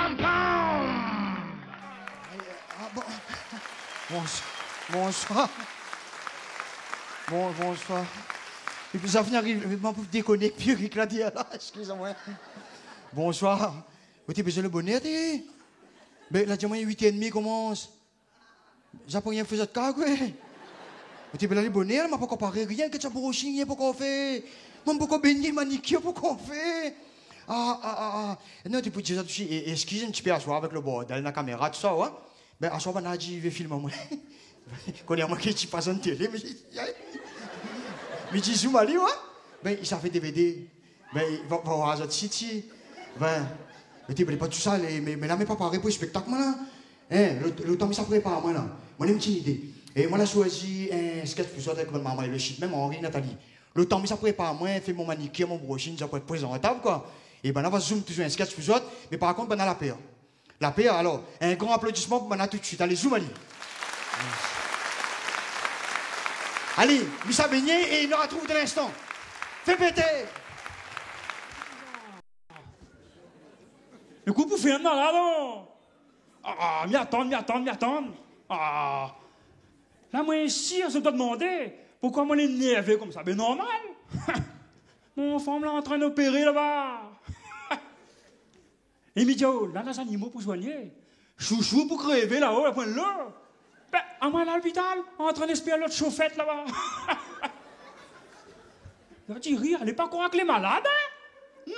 pam, pam. Bon. Bonsoir. Bonsoir. Et puis ça finit arrive, pour déconner, puis Eric l'a dit là, excusez-moi. Bonsoir. Vous avez besoin de bonnet, mais la diamant 8h30 commence. J'apprends rien faire ça, quoi. Vous avez besoin de bonnet, mais pas comparer rien que tu as pour chigner, pour qu'on fait. Même pour qu'on baigner, manicure, pour qu'on fait. Non, tu peux dire ça, excusez un petit peu à soir avec le bordel, la caméra, tout ça, ouais. Ben, à soir, on a dit, je vais filmer moi. Connais-moi qui tu passes en télé, mais tu zoom ali, ouais. Ben, ça fait DVD. Ben, va voir ça City. Ben, mais tu pas tout ça, mais là, mais pas pareil pour le spectacle, moi, là. Hein, le temps, ça prépare, moi, là. Moi, j'ai une petite idée. Et moi, j'ai choisi un sketch pour ça avec ma maman et le shit, même Henri, Nathalie. Le temps, ça prépare, moi, fait mon manicure, mon brushing, ça peut être présentable, quoi. Et ben, là, on va zoom sur un sketch pour ça, mais par contre, ben, on a la paix. La paix, alors, un grand applaudissement pour Mana tout de suite. Allez, zoom, allez. Allez, Missa Beignet et il nous retrouve de l'instant. Fais péter. Le coup pour faire un malade. M'y attendre. Là, moi, ici, on se doit demander pourquoi moi, l'énervé comme ça. Ben, normal. Mon femme, là, en train d'opérer là-bas. Et Midio, là, les animaux pour soigner. Chouchou pour crever là-haut, à point de là. Ben, à moi, à l'hôpital, en train d'espérer l'autre chauffette là-bas. Là, tu rires, elle n'est pas croire que les malades, hein? Non.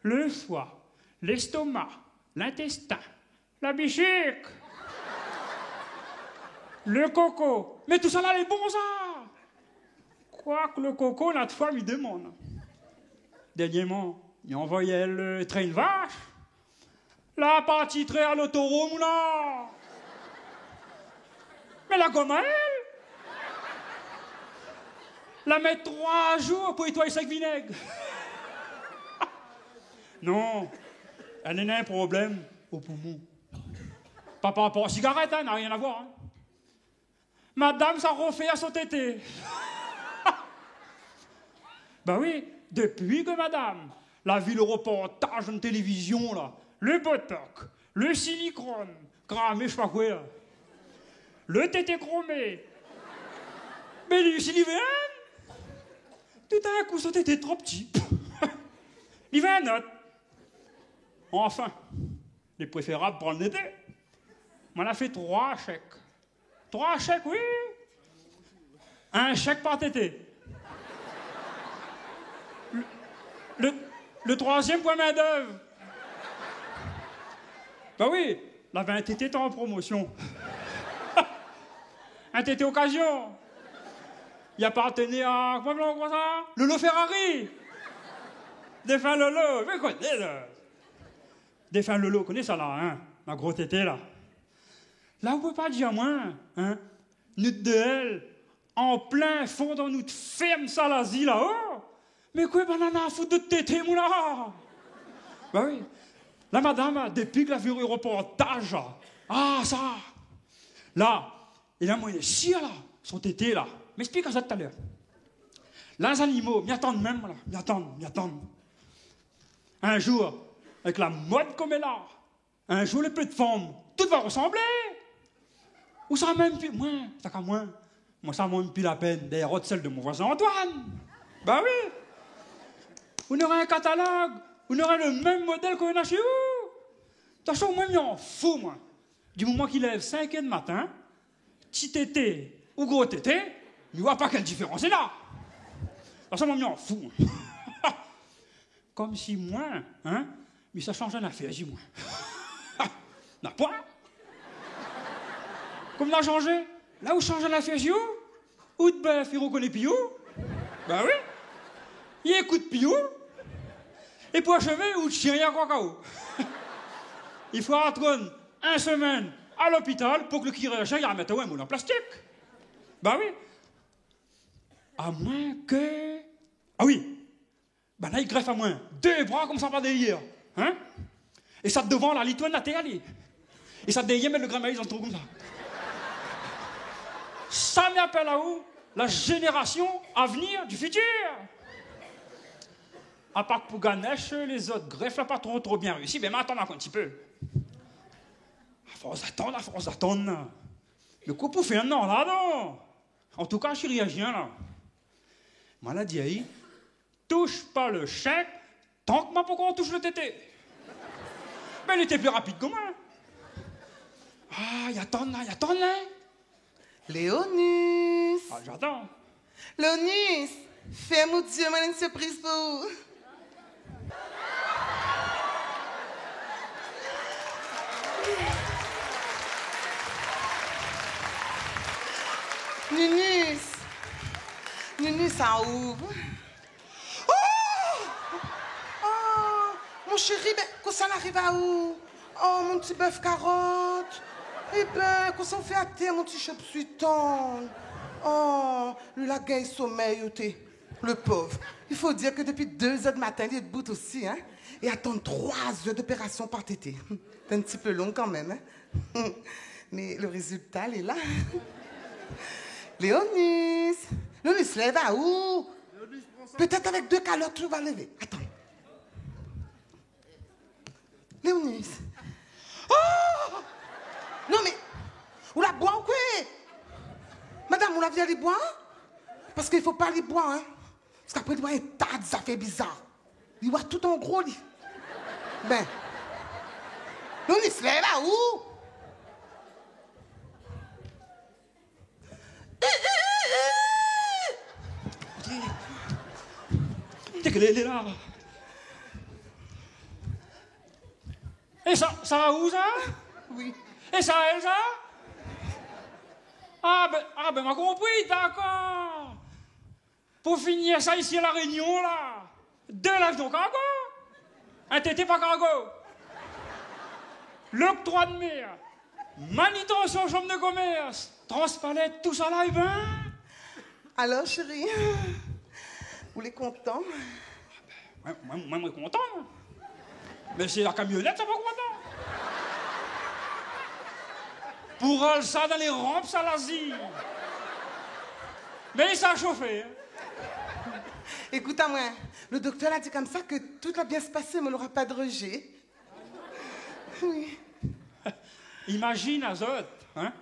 Le foie, l'estomac, l'intestin, la bichique, le coco. Mais tout ça là, les bons ça. Quoi que le coco, la fois, lui demande. Dernièrement, il envoyait le train de vache. La partie très à l'autoroute, là. Mais la gomme à elle, la mettre 3 jours pour nettoyer 5 vinaigres. Non, elle a un problème au poumon. Pas par rapport à la cigarette, hein, n'a rien à voir. Hein. Madame, ça refait à son tété. Ben oui, depuis que madame, la vu le reportage en télévision, là, le botox, le silicone, cramé, je sais pas quoi, là. Le tété chromé. Mais lui, c'est l'hiver. Tout à coup, son tété trop petit. Il va un autre. Enfin, les préférables pour l'été. On a fait 3 chèques. 3 chèques, oui. Un chèque par tété. Le 3e point main-d'œuvre. Ben oui, là, un tété est en promotion. Un tété occasion. Il appartenait à. Comment ça? Lolo Ferrari. Défunt Lolo. Mais quoi, défunt Lolo, connais ça là, hein? Ma gros tété là. Là, on peut pas dire moins, hein? Nous de elle, en plein fond dans notre ferme Salazie là-haut. Mais quoi, banana, à foutre de tété, mon là? Ben oui. La madame, depuis que la vu le reportage, ah, ça. Là, il a moyen si là, son tété là. M'explique ça tout à l'heure. Là, les animaux, m'y attendent même, là. M'y attendent. Un jour, avec la mode comme elle a, un jour, les plateformes, tout va ressembler. Ou ça même plus, moins, ça qu'à moins. Moi, ça m'a même plus la peine des rottes celles de mon voisin Antoine. Ben oui. On aurait un catalogue, on aurait le même modèle qu'on a chez vous. De toute façon, moi, je m'en fous, moi. Du moment qu'il lève 5 heures du matin, petit tété ou gros tété, je ne vois pas quelle différence est là. De toute façon, moi, je m'en fous. Comme si moi, hein, mais ça change un affaire, dis-moi. N'a pas. Comme l'a changé. Là où change un affaire, dis-moi. Ou de bœuf, il reconnaît Pio. Ben oui. Il écoute Pio. Et pour achever, ou de chien, il y a cacao. Il faut attendre 1 semaine à l'hôpital pour que le chirurgien y remette un moule en plastique. Ben oui. À moins que. Ah oui. Ben là, il greffe à moins 2 bras comme ça par derrière. Hein? Et ça devant la litoine latérale. Et ça derrière mettre le grand maïs dans le trou comme ça. Ça m'appelle là-haut la génération à venir du futur. À part que pour Ganesh, les autres greffes n'ont pas trop bien réussi. Mais attends un petit peu. À force d'attendre. Le coup pour faire un an, là, non. En tout cas, je réagis, là. Maladie, touche pas le chèque tant que ma pourquoi on touche le tété. Mais il était plus rapide que moi. Ah, il attend là. Léonus. Ah, j'attends. Léonus, fais-moi Dieu, une surprise pour vous. Nunus, ça ouvre. Oh, mon chéri, ben, quand ça arrive à où? Oh, mon petit bœuf carotte. Eh ben, quand ça fait à terre, mon petit choup-suiton. Oh, lui, la gagne sommeil, le pauvre. Il faut dire que depuis 2 heures du matin, il est debout aussi, hein? Et attendre 3 heures d'opération par tété. C'est un petit peu long quand même, hein? Mais le résultat, il est là. Léonus, lève à où? Peut-être avec 2 calottes, tu vas lever. Attends. Léonus. Oh! Non mais, vous la boire ou quoi? Madame, vous la vient les boire? Parce qu'il ne faut pas les boire, hein? Parce qu'après, il y a un tas de affaires bizarres. Il voit tout en gros, lui. Ben. Léonus, lève à où? T'es qu'elle est là. Et ça va où, ça? Oui. Et ça, elle, ça? Ah ben, m'a compris, d'accord. Pour finir ça ici à la Réunion, là. 2 l'avion cargo. Un tété pas cargo. L'octroi de mer. Manutention chambre de commerce. Transpalette, tout ça là, et ben. Alors, chérie, vous êtes content? Moi, je suis content. Mais c'est la camionnette, ça va content. Pour aller ça dans les rampes, ça l'Asie. Mais ça a chauffé. Hein. Écoute à moi, le docteur a dit comme ça que tout va bien se passer, mais il n'aura pas de rejet. Oui. Imagine Azote, hein?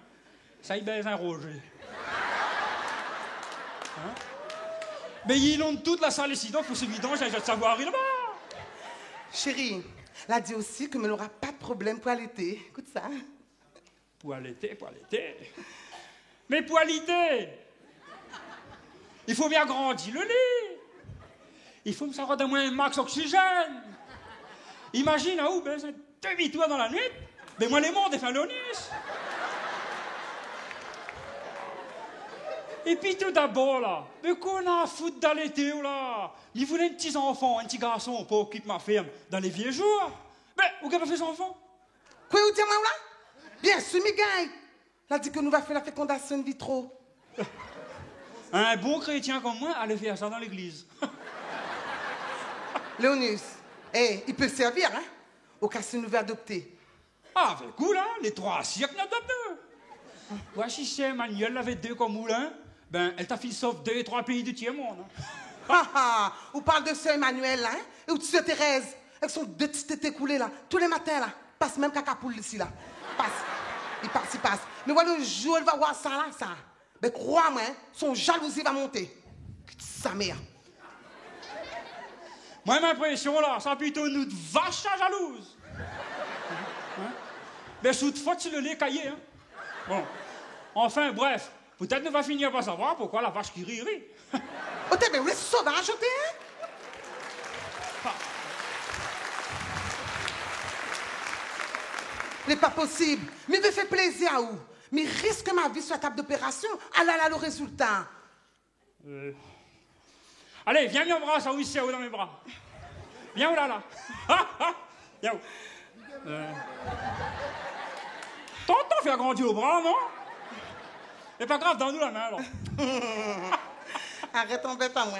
Ça y baise un Roger. Hein? Mais ils ont toute la salle ici, donc pour ce vidange, j'ai de savoir là-bas. Chérie, elle a dit aussi que il n'aura pas de problème pour allaiter. Écoute ça. Pour allaiter. Mais pour allaiter, il faut bien grandir le lit. Il faut me savoir de moins un max oxygène. Imagine, à où ben, un demi-tour dans la nuit, ben moi les morts des Léonus. Et puis tout d'abord, là, mais qu'on a à foutre d'allaiter, là? Il voulait un petit enfant, un petit garçon pour occuper ma ferme dans les vieux jours. Ben, où qu'elle a fait son enfant? Quoi, où t'es-moi là? Bien sûr, Miguel. Elle a dit que nous va faire la fécondation in vitro. Un bon chrétien comme moi allait faire ça dans l'église. Léonus, il peut servir, hein? Au cas où nous veut adopter. Ah, c'est cool, hein? Les 3 siècles d'adopter. Voici si Emmanuel avait 2 comme moulin, ben, elle t'a fait sauf 2 et 3 pays du tiers-monde. On parle de sœur Emmanuel, là, hein? Et où sœur Thérèse, avec son 2 petites tétés coulées, là, tous les matins, là, passe même caca poule ici, là. Il passe. Mais voilà, le jour, elle va voir ça, là, ça. Ben, crois-moi, hein, son jalousie va monter. Sa mère. Moi, ma impression, là, ça plutôt nous de vache à jalouse. Hein? Mais sous de faute, c'est le lait caillé, hein? Bon. Enfin, bref, peut-être nous va finir par savoir pourquoi la vache qui rit. Oh, t'es bien, vous êtes sauvage, hein? Ce n'est pas possible. Mais me fait plaisir à où? Mais risque ma vie sur la table d'opération. Ah là, le résultat. Allez, viens mes bras, ça où ici, dans mes bras. Viens où là. Viens où. T'entends faire grandir au bras, non? C'est pas grave, donne-nous la main, alors. Arrête, on bête à moi.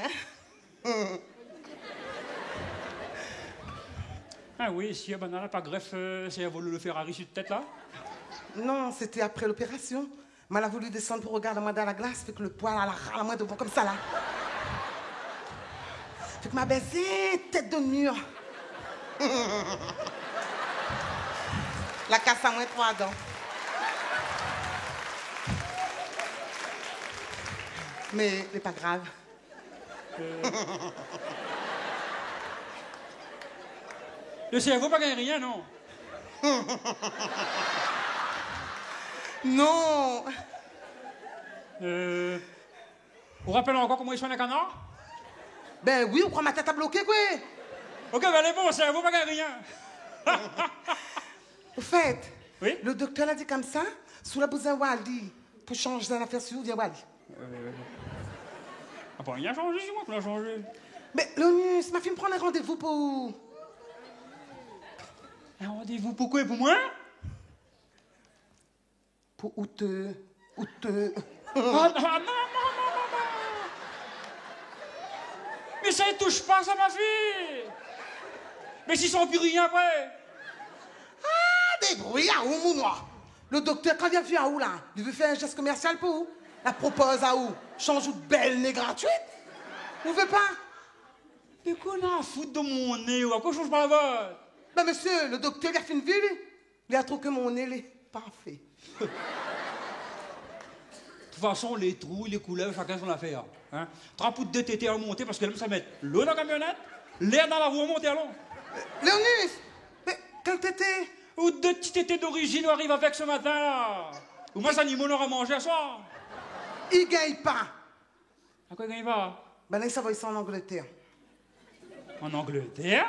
Ah oui, si elle n'a pas greffe, si elle voulu le Ferrari sur tête là? Non, c'était après l'opération. Mais elle a voulu descendre pour regarder moi dans la glace, fait que le poil à la moi devant comme ça là. Tu m'as baisé, tête de mur. La casse à moins 3 dents. Mais c'est pas grave. Le cerveau pas gagné rien, non? Non. Vous rappelez encore comment il soigne un canard? Ben oui, on croit ma tête à bloquer, quoi. Ok, ben allez, bon, le cerveau pas gagné rien. Au fait, Oui? le docteur l'a dit comme ça, sous la besoin Wally, pour changer dans l'affaire sur Wally. Ah, pas rien changé, c'est moi qui l'a changé. Mais l'ONUS m'a fait me prendre un rendez-vous pour... Un rendez-vous pour quoi? Pour moi? Pour août. Ah, non. Mais ça ne touche pas, ça, ma fille. Mais s'ils sont plus rien après. Ah, des bruits à où, mon noir. Le docteur, quand il a vu à où, là, il veut faire un geste commercial pour où? La propose à où? Change de belle nez gratuite? Vous veut pas? Mais qu'on a à foutre de mon nez, ou à quoi change pas la voix? Ben, monsieur, le docteur, il a fait une vie, lui. Il a trouvé que mon nez, il est parfait. De toute façon, les trous, les couleurs, chacun son affaire. Hein? Trapout de tété à monter parce que ça met l'eau dans la camionnette, l'air dans la roue à monter à long. Léonus! Mais quel tété? Ou deux petits tétés d'origine où arrive avec ce matin là. Ou moi, ça animaux n'aura mangé à soir. Il gagne pas. À quoi il gagne pas? Ben là, il s'en va ici en Angleterre. En Angleterre?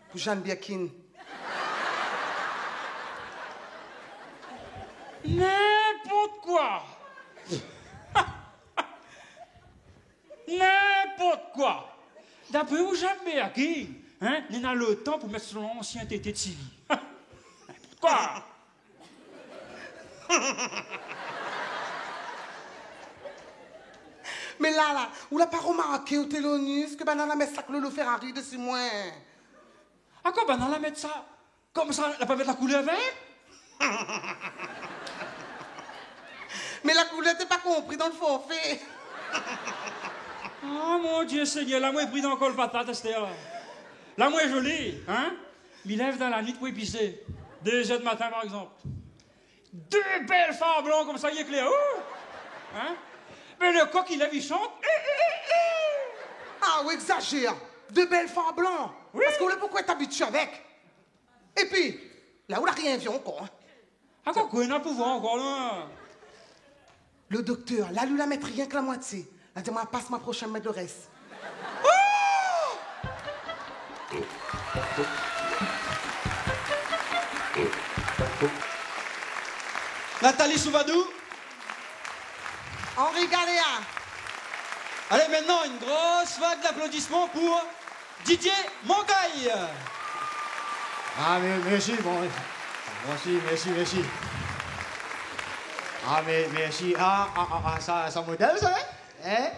Pour Jeanne Birkin. N'importe quoi! N'importe quoi! D'après où jamais à qui? Hein? Il n'a le temps pour mettre son ancien tété de Sylvie. N'importe quoi! Mais là, où l'a pas remarqué au Télonus que ben dans la messe sac le Ferrari dessus moi. À quoi ben on la mettre ça? Comme ça, elle va pas mettre la couleur verte? Mais la couleur t'es pas compris dans le forfait. Ah mon Dieu Seigneur, la moi est pris dans le col patate, Esther. La moi est jolie, hein? Il lève dans la nuit pour épicer. 2 heures de matin, par exemple. 2 belles phares blancs comme ça, il est clair. Hein? Mais le coq, il lève, il chante. Ah oui, exagère. 2 belles femmes blancs. Oui. Parce qu'on le pourquoi t'habitues avec. Et puis, là où la rien vu encore. Hein. Ah quoi, il a pouvoir encore là? Le docteur, là, lui la mettre rien que la moitié. Elle dit, moi, passe ma prochaine, mettre le reste. Nathalie Souvadou. Henri Galéa. Allez, maintenant, une grosse vague d'applaudissements pour Didier Mangaille. Ah, mais merci, bon. Merci. Ah, mais merci. Ça modèle, ça, hein?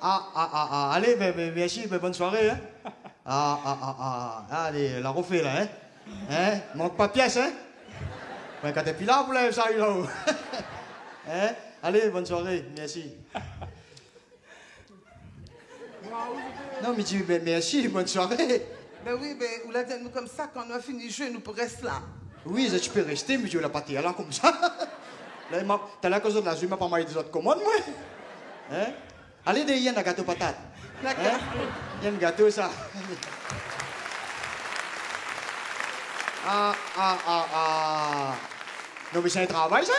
Allez, merci, bonne soirée, hein? Allez, la refait, là, hein? Manque pas de pièce, hein? Ouais, quand t'es plus là, vous l'avez ça, là-haut. Hein? Allez, bonne soirée, merci. Non, mais tu merci, bonne soirée. Ben oui, ben, vous l'avez dit nous comme ça, quand on a fini le jeu, nous pour rester là. Oui, tu peux rester, mais je vais la pâter là, comme ça. Là, t'as la cause de la joue, m'a pas mal des autres commandes, moi. Hein? Allez, il y a un gâteau patate. D'accord. Hein? Il y a un gâteau, ça. Non, mais c'est un travail, ça?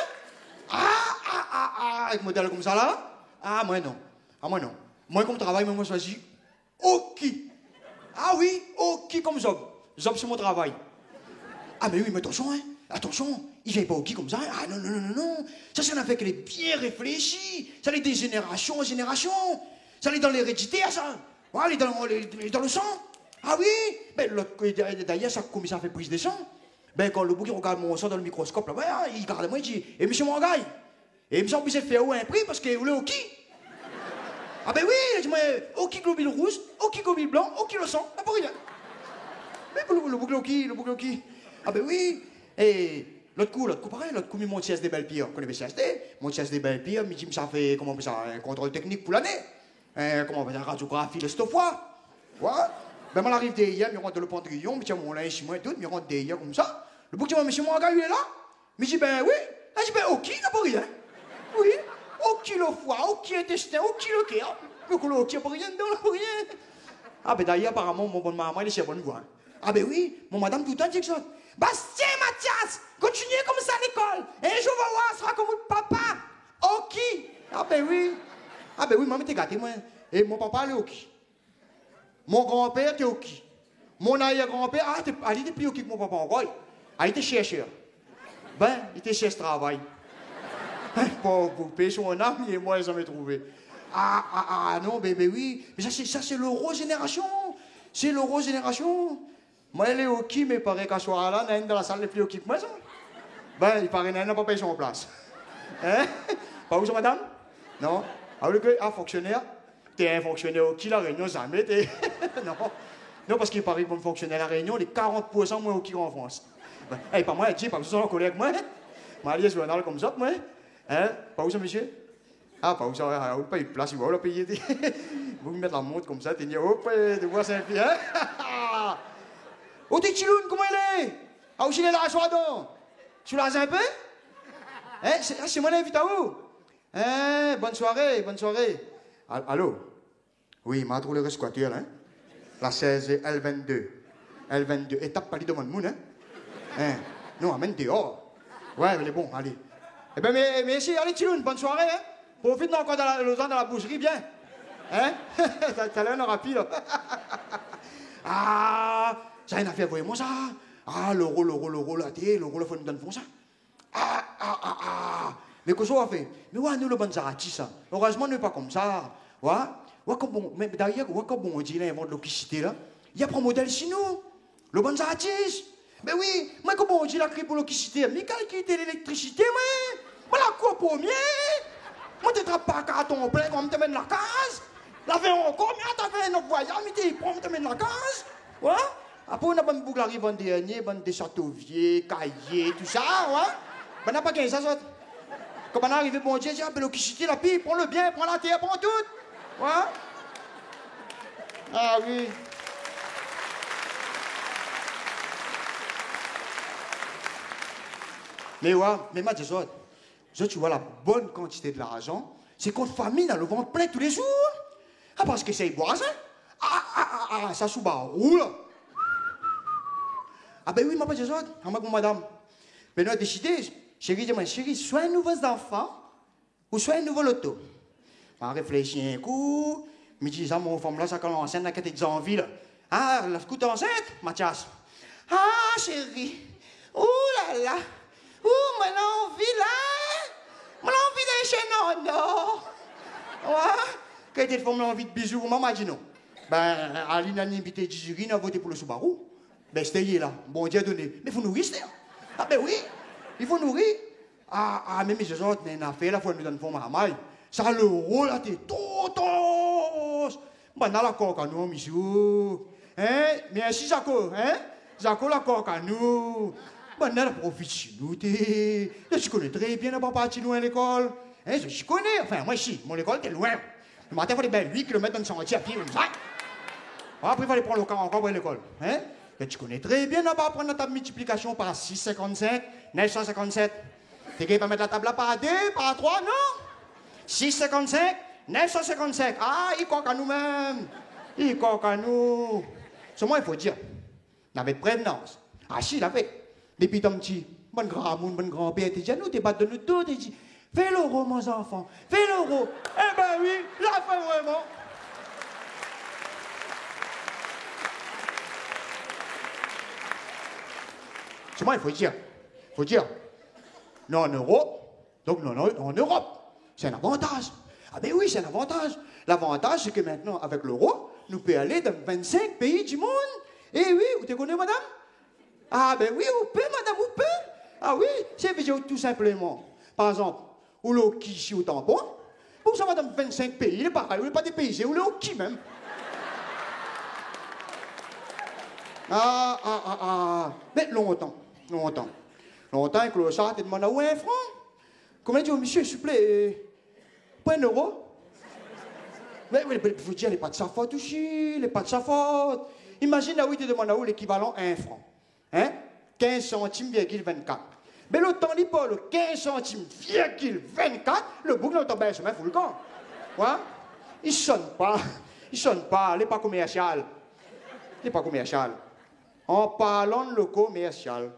Avec modèle comme ça, là? Moi, non. Moi, non. Moi, comme travail, moi, je choisis Oki. Ah oui, Oki comme Zob. Zob, c'est mon travail. Ah, mais oui, mais attention, hein. Attention, il vient pas Oki comme ça. Ah, non. Ça, c'est un affaire qui est bien réfléchi. Ça, est des générations en génération. Ça, est dans l'hérédité, ça. Voilà, il est dans le sang. Ah oui, ben, d'ailleurs, ça, comme ça fait prise de sang. Ben, quand le bouc regarde mon sang dans le microscope, là, ben, il regarde moi, il dit, et monsieur Mangaille, et monsieur, on peut faire un prix parce que vous le Oki. Ah ben oui, dis-moi, Oki globule rouge, Oki globule blanc, Oki le sang, pas pour rien. Mais pour le bouc Oki. Ah ben oui, et l'autre coup, pareil, l'autre coup, mon CSD Belle-Pire, vous connaissez CSD, mon CSD Belle-Pire, il ça fait, comment on fait ça, un contrôle technique pour l'année. Comment on fait ça, radiographie de cette fois. Ouais. Ben, moi, j'arrive derrière, je rentre dans le Pendrillon, je tiens mon linge chez moi et tout, je rentre derrière comme ça. Le bouc dit, monsieur, mon gars, il est là. Mais je dis, ben oui. Là, je dis, ben, ok, il n'a pas rien. Oui. Ok, le foie, ok, intestin, ok, le cœur. Mais que le ok, il n'a pas rien dedans, il n'a pas rien. Ah, ben d'ailleurs, apparemment, mon bon maman, il est chez bonne voix. Ah, ben oui, mon madame tout le temps dit que ça. Bastien Mathias, continuez comme ça à l'école. Un jour, on va voir, sera comme votre papa. Ok. Ah, ben oui. Ah, ben oui, maman, t'es gâté, moi. Et mon papa, il est ok. Mon grand-père était ok. Mon arrière-grand-père, il était plus ok que mon papa encore. Ah, il était chercheur. Ben, il était chercheur de travail. Pour payer son âme, et moi, ils ont trouvé. Non, bébé, oui. Mais ça, c'est l'euro-génération. C'est l'euro-génération. Moi, elle est ok, mais il paraît qu'à ce soir-là, il y a une dans la salle, elle est plus ok que moi, ça. Ben, il paraît qu'elle n'a pas payé son place. Hein? Pas où, ça, madame? Non? Fonctionnaire? T'es un fonctionnaire qui la Réunion, jamais t'es. Non. Non, parce qu'il paraît que mon fonctionnaire à la Réunion, il est 40% moins qui en France. Ben, hey, pas moi, elle dit, pas besoin de collègue, moi. Moi, je vais dans comme ça, moi. Hein? Pas où ça, monsieur? Ah, pas où ça, pas eu de place, il va payer. Vous me mettez la montre comme ça, t'es dit, hop, de voir ça un peu, hein? Oh, t'es Chiloun, comment elle est? Ah, où il est là, soir donc? Tu l'as un peu? Hein? C'est moi l'invite à où? Hein? Bonne soirée, bonne soirée. Allô? Oui, m'a trouvé le squatter, hein? La 16 L22. L22. Étape pas lui demande moun, hein? Non, amène dehors. Ouais, mais bon, allez. Eh ben, mais si, allez, Chiloun, bonne soirée, hein? Profite encore dans la boucherie, bien. Hein? T'as l'air rapide, là. Ah, ça a une affaire, voyez-moi ça. Ah, l'euro, là, l'euro, là, faut nous donner pour ça. Mais qu'est-ce qu'on a fait? Mais ouais, nous, le bon Zarati, ça. Heureusement, nous, pas comme ça. Ouais? Mais d'ailleurs, quand on dit, là, invente l'électricité, là, il y a un modèle chez nous. Le bon Zarati. Mais oui, moi, quand on dit la crise pour l'électricité, mais calculer l'électricité, moi, la cour premier. Moi, tu trappes pas un carton plein, on te mène la case. La fait encore, mais t'as fait un autre voyage, mais tu prends, te mène la case. Ouais? Après, on a une boucle arrive en dernier, des châteauviers, cahiers, tout ça, ouais? Ben, on n'a pas gagné ça, ça. Quand on arrive, bon Dieu, j'ai l'électricité, la pile, prends le bien, prends la terre, prends tout. Ouais? Ah oui. Mais ouais, mais moi, tu vois la bonne quantité de l'argent, c'est qu'on famille dans le ventre plein tous les jours. Ah, parce que c'est bois, ça? Ça sous bas roule. Ah, ben oui, ma petite autres, madame. Mais nous avons décidé, chérie, soit un nouveau enfant, ou soit un nouveau loto. On réfléchit un coup, me dit, ça, mon femme là, ça commence enceinte, là, des envies, là. Ah, la coûte enceinte, Mathias. Ah, chérie, ouh là là. Ouh, mon envie là! Mon envie d'un chaînon, non! Ouais? Quand tu fais envie de bisous, maman dit non. Ben, à l'unanimité du jury, on a voté pour le Subaru. Ben, c'était là. Bon Dieu donné. Mais il faut nourrir, c'est. Ah, ben oui! Il faut nourrir. Mais mes autres, il y a une affaire, là, il faut nous donner pour ma maille. Ça, le rôle, là, t'es totos! Ben, dans la coque à nous, monsieur. Hein? Merci, Jaco, hein? Jaco, la coque à nous. Ben, on a profite chez nous, je connais très bien la papa chez nous à l'école. Hein, je connais, enfin, moi, ici, mon école, t'es loin. Le matin, il fallait bien 8 km dans le sentier à pied, comme ça. Après, il fallait prendre le car encore pour l'école. Hein? Et tu connais très bien, là-bas, prendre ta multiplication par 6,55, 957. T'es capable de mettre la table là par 2, par 3, non? 6,55, 955. Ah, il coque à nous-mêmes. Il coque à nous. Seulement, il faut dire, on avait de prévenance. Ah, si, il avait. Depuis ton petit, bon grand-père, t'es dit, nous, t'es pas de nous tous, t'es dit, fais l'euro, mon enfant, fais l'euro. Eh ben oui, la fin vraiment. Seulement, il faut dire, non en euro, donc non en Europe. C'est un avantage. Ah ben oui, c'est un avantage. L'avantage, c'est que maintenant, avec l'euro, nous pouvons aller dans 25 pays du monde. Eh oui, vous te connaissez, madame? Ah ben oui, vous pouvez, madame, vous pouvez. Ah oui, c'est tout simplement. Par exemple, ou le qui ici au tampon, pour ça, madame, 25 pays, il est pareil, vous n'êtes pas dépaysé, ou le qui même. Mais longtemps, et que le chat te demande, ouais, un franc. Comment dit, monsieur, s'il vous plaît, pas un euro? Mais il faut dire, il n'est pas de sa faute aussi, il n'est pas de sa faute. Imagine là où il te demande où l'équivalent à 1 franc. Hein? 15 centimes,24. Mais le temps n'est pas le 15 centimes,24, le boucle de ton bain chemin fout le camp. Ouais? Il ne sonne pas, il n'est pas commercial. Il n'est pas commercial. En parlant de le commercial,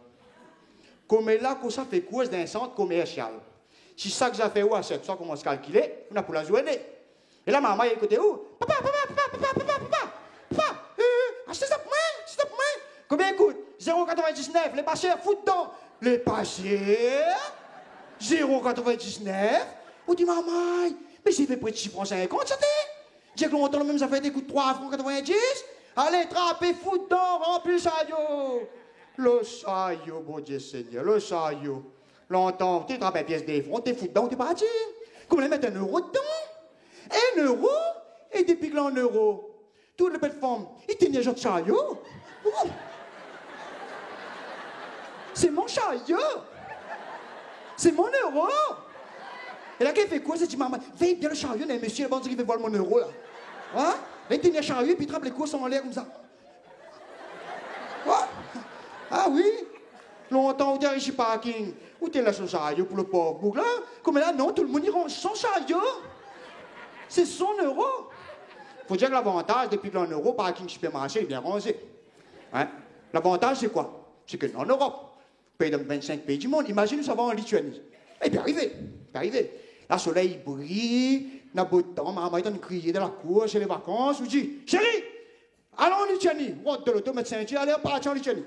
comme là, que ça fait cause d'un centre commercial. Si ça que ça fait où, ça commence à calculer, on a pour la journée. Et là, maman, il écoute où? Papa, achetez ça pour moi, Combien coûte? 0,99, les pas chers, fous dedans. Les pas chers? 0,99? On dit, maman, mais j'ai fait près de 6 francs 50, ça t'est? J'ai que longtemps, même ça fait des coups de 3 francs 90. Allez, trappez, fous dedans, remplis le saillot. Le saillot, bon Dieu Seigneur, le saillot. Longtemps, tu trappes une pièce des francs, t'es fous dedans, t'es parti. Comment les mettre 1 euro dedans? 1 euro? Et depuis que l'on 1 euro, toutes les belles femmes, ils tenaient genre de saillot. Oh. C'est mon saillot. C'est mon euro. Et là, qu'elle fait quoi? Elle dit, maman, veille bien le chariot, mais monsieur, le bon Dieu qui veut voir mon euro, là. Hein? Là, il tenait le chariot, et puis il trappe les courses en l'air comme ça. Quoi? Ah oui? Longtemps, où t'es arrivé chez parking, où t'es là son chariot pour le pauvre boucle, là? Comme là, non, tout le monde y range son chariot. C'est son euro. Faut dire que l'avantage, depuis que l'on euro, parking supermarché est bien rangé. Hein? L'avantage, c'est quoi? C'est que en Europe, pays dans 25 pays du monde, imagine nous savons en Lituanie. Et puis arrivé. Le soleil brille, il y a beau temps, maman est en train de crier dans la cour, chez les vacances, vous dit, chérie, allons en Lituanie. Rentre de l'auto, mettre ceinture, allez, partir en Lituanie.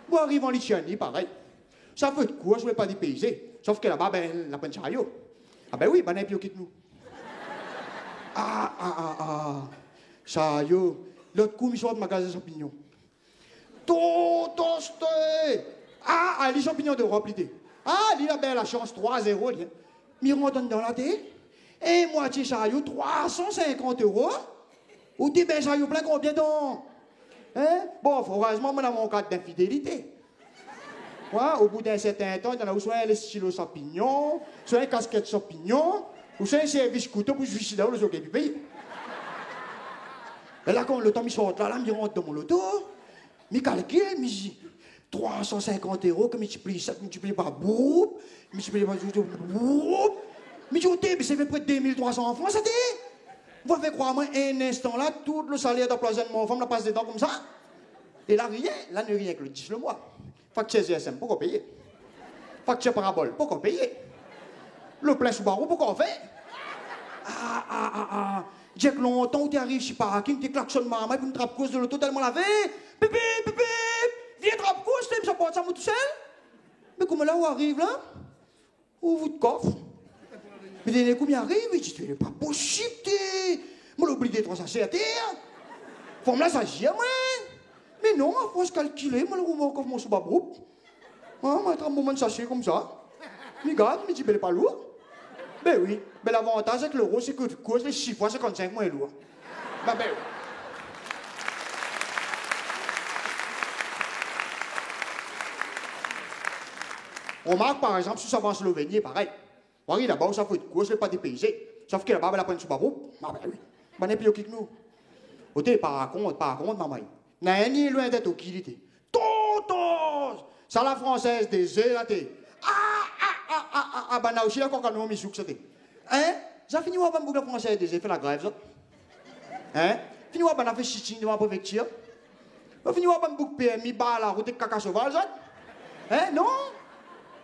Bon, arrive en Lituanie, pareil. Ça fait de quoi, je ne voulais pas dépayser. Sauf que là-bas, ben, la peine chariot. Ah ben oui, ben, et puis, quitte nous. Chariot. L'autre coup, il sort de magasin de champignons. Tout, les champignons d'Europe, l'idée. Il a bien la chance, 3-0, mais on donne dans la tête. Et moitié chariot, 350 €. Ou t'es bien chariot plein combien donc? Hein? Bon, heureusement, moi, dans mon cadre d'infidélité. Ouais, au bout d'un certain temps, il y en a soit les stylos champignons, soit les casquettes champignons, ou soit un service couteau pour suicider le jockey du pays. Et là, quand le temps il sort là, il rentre dans mon loto, il calcule, il dit 350 €, que multiplie ça, multiplie par boum, multiplie par boum, mais c'est fait près de 2300 francs, ça dit? Vous faites croire, moi, un instant là, tout le salaire d'emploi-mon femme la passe dedans comme ça. Et là, rien que le 10 le mois. Facture GSM, pourquoi payer? Facture parabole, pourquoi payer? Le plein sous barreau, pourquoi on fait? J'ai que longtemps où tu arrives chez parking, tu klaxonnes maman, puis une trappe cause de l'auto tellement lavé. Pipi, viens trappe cause, tu me supportes ça moi tout seul? Mais comment là où arrive là? Ouvre votre coffre. Mais dernier coup, il arrive, il dit, c'est pas possible, t'es. Moi, l'oublié de transacter à terre. Faut me la s'agir, moi. Mais non, il faut se calculer, moi, le roulement comme mon sous-babroupe. Moi, un moment de sachet comme ça. Mais regarde, il me dit, ben, il n'est pas lourd. Ben oui. Ben l'avantage avec l'euro, c'est que tu causes les 6 fois 55 moins lourd. Ben oui. On remarque par exemple, si ça va en Slovénie, pareil. Oui, là-bas, ça fait de cause, c'est pas dépaysé. Sauf que là-bas, elle a pas une sous-babou. Ben oui. Ben n'est plus au que nous. Au dé, par contre, maman. N'a ni loin d'être au qualité. Totos! Ça la française des œufs, là, t'es. Ben là aussi, là, quand on a mis souk, c'était. Hein? Ça finit où, ben, la française des œufs, fait la grève, ça? Hein? Fini où, ben, a fait chichine devant la préfecture? Fini où, ben, bouc PMI, bah, la route de caca sauvage, ça? Hein? Non?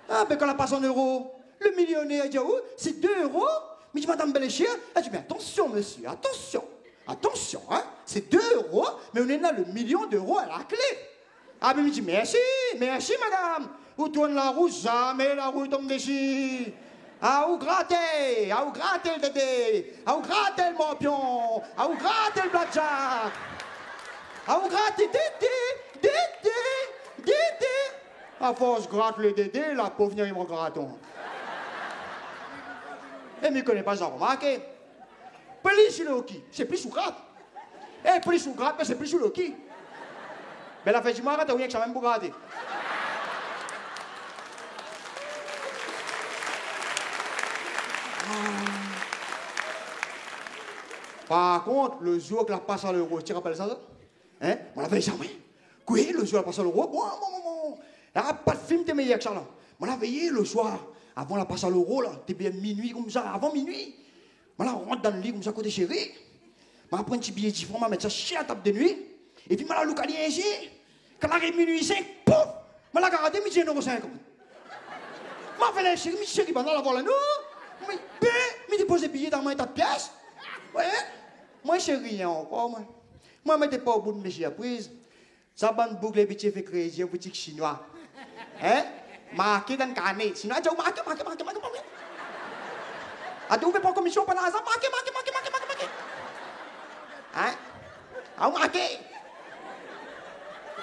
Ben, quand on passe en euros, le millionnaire, il dit, oh, c'est 2 €. Mais je dis, madame Beléchir, elle dit, mais attention, monsieur, attention, hein? C'est 2 €, mais on est là, le million d'euros à la clé. Mais il dit, merci, madame. Vous tournez la roue, jamais la roue tombe dessus. Vous grattez le dédé, vous grattez le morpion, vous grattez le blackjack. Vous grattez dédé. À force, gratte le dédé, la pauvre venir, il m'en gratton. Et ne connaît pas ça, remarquez. Plus sur le hockey, c'est plus sous gratte. Et plus sous gratte, mais c'est plus sous le hockey. Mais la fin du mois, t'as rien que ça même pour gratter. Par contre, le jour que la passe à l'euro, tu te rappelles ça? Hein? On l'avait jamais. Quoi, le jour de la passe à l'euro? Bon. Il n'y a pas de film de meilleur que ça, là. On l'a veillé le soir, avant la passe à l'euro, là. T'es bien minuit comme ça, avant minuit. On rentre dans le lit comme ça, côté chéri. On prend un petit billet de chiffon, on va mettre ça chez la table de nuit. Et puis, on la localisé ici. Quand on arrive minuit 5, pouf! On l'a gardé, mais j'ai 1,50 €. On fait la chérie, pendant la voile, non? Mais dépose des billets dans mon état de pièce. Ouais. Moi, je ne sais rien encore, moi. Moi, je ne pas au bout de mes surprises. Ça, bande boucle, les petits fait créer un boutique chinois. Hein? Marqué dans le carnet. Sinon, tu as marqué. Ah, tu ouvres pas commission pendant hasard? Marqué. Hein? Ah, marqué.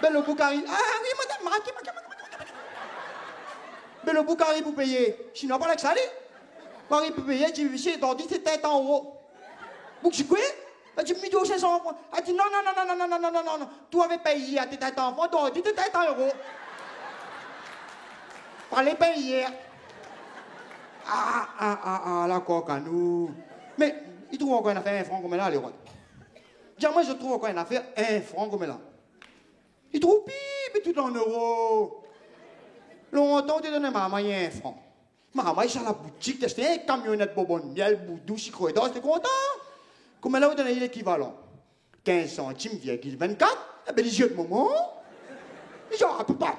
Ben, le bouc arrive. Ah, oui, madame, marqué. Ben, le bouc arrive pour payer. Chinois, pas là que ça, allez. Marie peut payer, tu dis, t'as dit, c'est tête en haut. Bouc, tu quoi? Elle dit, 1500 francs. Elle dit, non. Tu avais payé à tes têtes en francs, t'as dit, tes têtes en euros. Fallait payer. La coque à nous. Mais, il trouve encore une affaire 1 franc comme là, les rois. Dis, moi, je trouve encore une affaire 1 franc comme là. Il trouve pire, tout en euros. Longtemps, tu donnes maman 1 franc. Maman, il est à la boutique, t'as acheté un camionnette bonbon miel, boudou, chico et d'os, t'es content? Comme là, vous donnez l'équivalent. 15 centimes, 24. Eh bien, les yeux de maman. Genre, papa,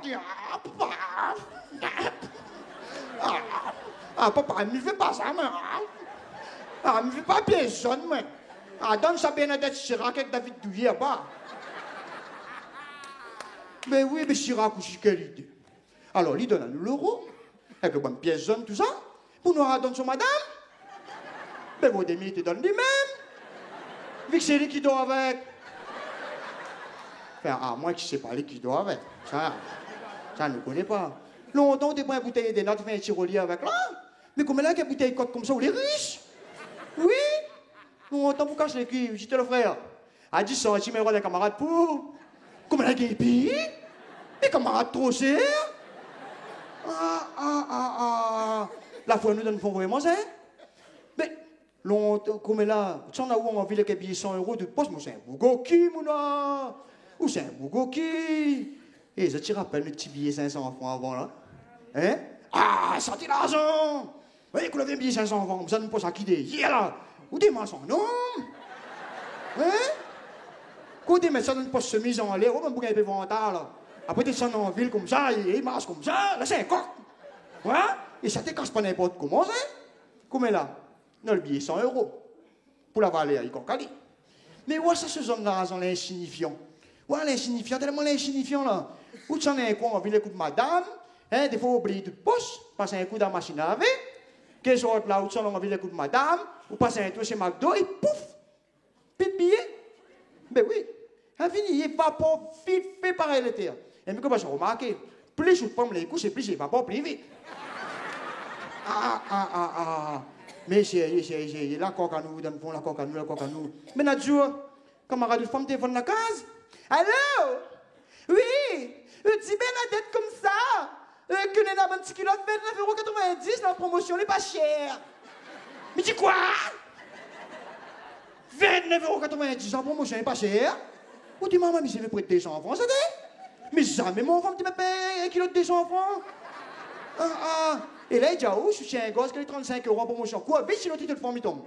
papa, ne me fais pas ça, moi. Ne me fais pas personne, moi. Donne ça Bernadette Chirac avec David Douillet, pas. Mais oui, mais Chirac aussi, quelle idée. Alors, il donne à nous l'euro, avec le bon pièce jaune, tout ça, pour nous redonner sur madame. Mais vos demi, te donnent lui-même. Vu que c'est lui qui dort avec. Enfin, moi qui ne sais pas lui qui dort avec. Ça ne connaît pas. Longtemps, tu prends une bouteille de notes, tu fais un tirolier avec là. Mais comme là, qu'il y a une bouteille de côte comme ça, vous les riches. Oui. Longtemps, vous cachez les cuivres, j'étais le frère. À 10 centimes, il y a des camarades pour. Comme là, il y a pays. Les camarades trop chers. La fois, nous donnons vraiment ça. Mais, longtemps, comme là, tu en as où on vit les billets 100 € de poste, moi, c'est un bougoki, mouna. Ou c'est un bougoki. Et ça te rappelle le petit billet 500 francs avant, là. Hein? Ça t'est l'argent. Oui, qu'on avait un billet 500 francs, ça nous pose à quitter. Là. Ou des mensonges, non? Hein? Quand tu mets ça dans une poste chemise en l'air, on va bouger un peu ventard, là. Après, tu descends en ville comme ça, il marche comme ça, là, c'est un coq. Ouais? Et ça te casse pas n'importe comment, hein? Comme là, dans le billet 100 €. Pour la vallée, il coque. Mais ouais, ça, ce genre d'argent l'insignifiant. Ouais, l'insignifiant, tellement l'insignifiant, là. Ou tu en as un coup, on vit les coups de madame, hein, des fois, on oublie de poche, passe un coup dans la machine à laver, qu'elle soit là, ou tu en as envie les coups de madame, ou passe un tour chez McDo, et pouf! Pit billet. Ben oui. Infini, il n'est pas pour vite fait pareil l'été. Et mais comment j'ai remarqué, plus je prends les couches, et plus je ne vais pas plus vite. Mais c'est la coque à nous, dans la coque à nous. Mais Nadjour, camarade de femme, téléphone la case. Allô? Oui, tu dis Bernadette comme ça. Que nous avons un petit kilo de 29,90 €, la promotion n'est pas chère. Mais dis quoi? 29,90 € la promotion n'est pas chère? Ou dis maman, mais j'ai fait près de 200 francs, ça dit? Mais jamais mon enfant, tu m'as payé 1 kilo de 200 francs. Et là, il dit, je suis chez un gosse qui a 35 € en promotion. Quoi? Vite, sinon tu te le fais, tombe.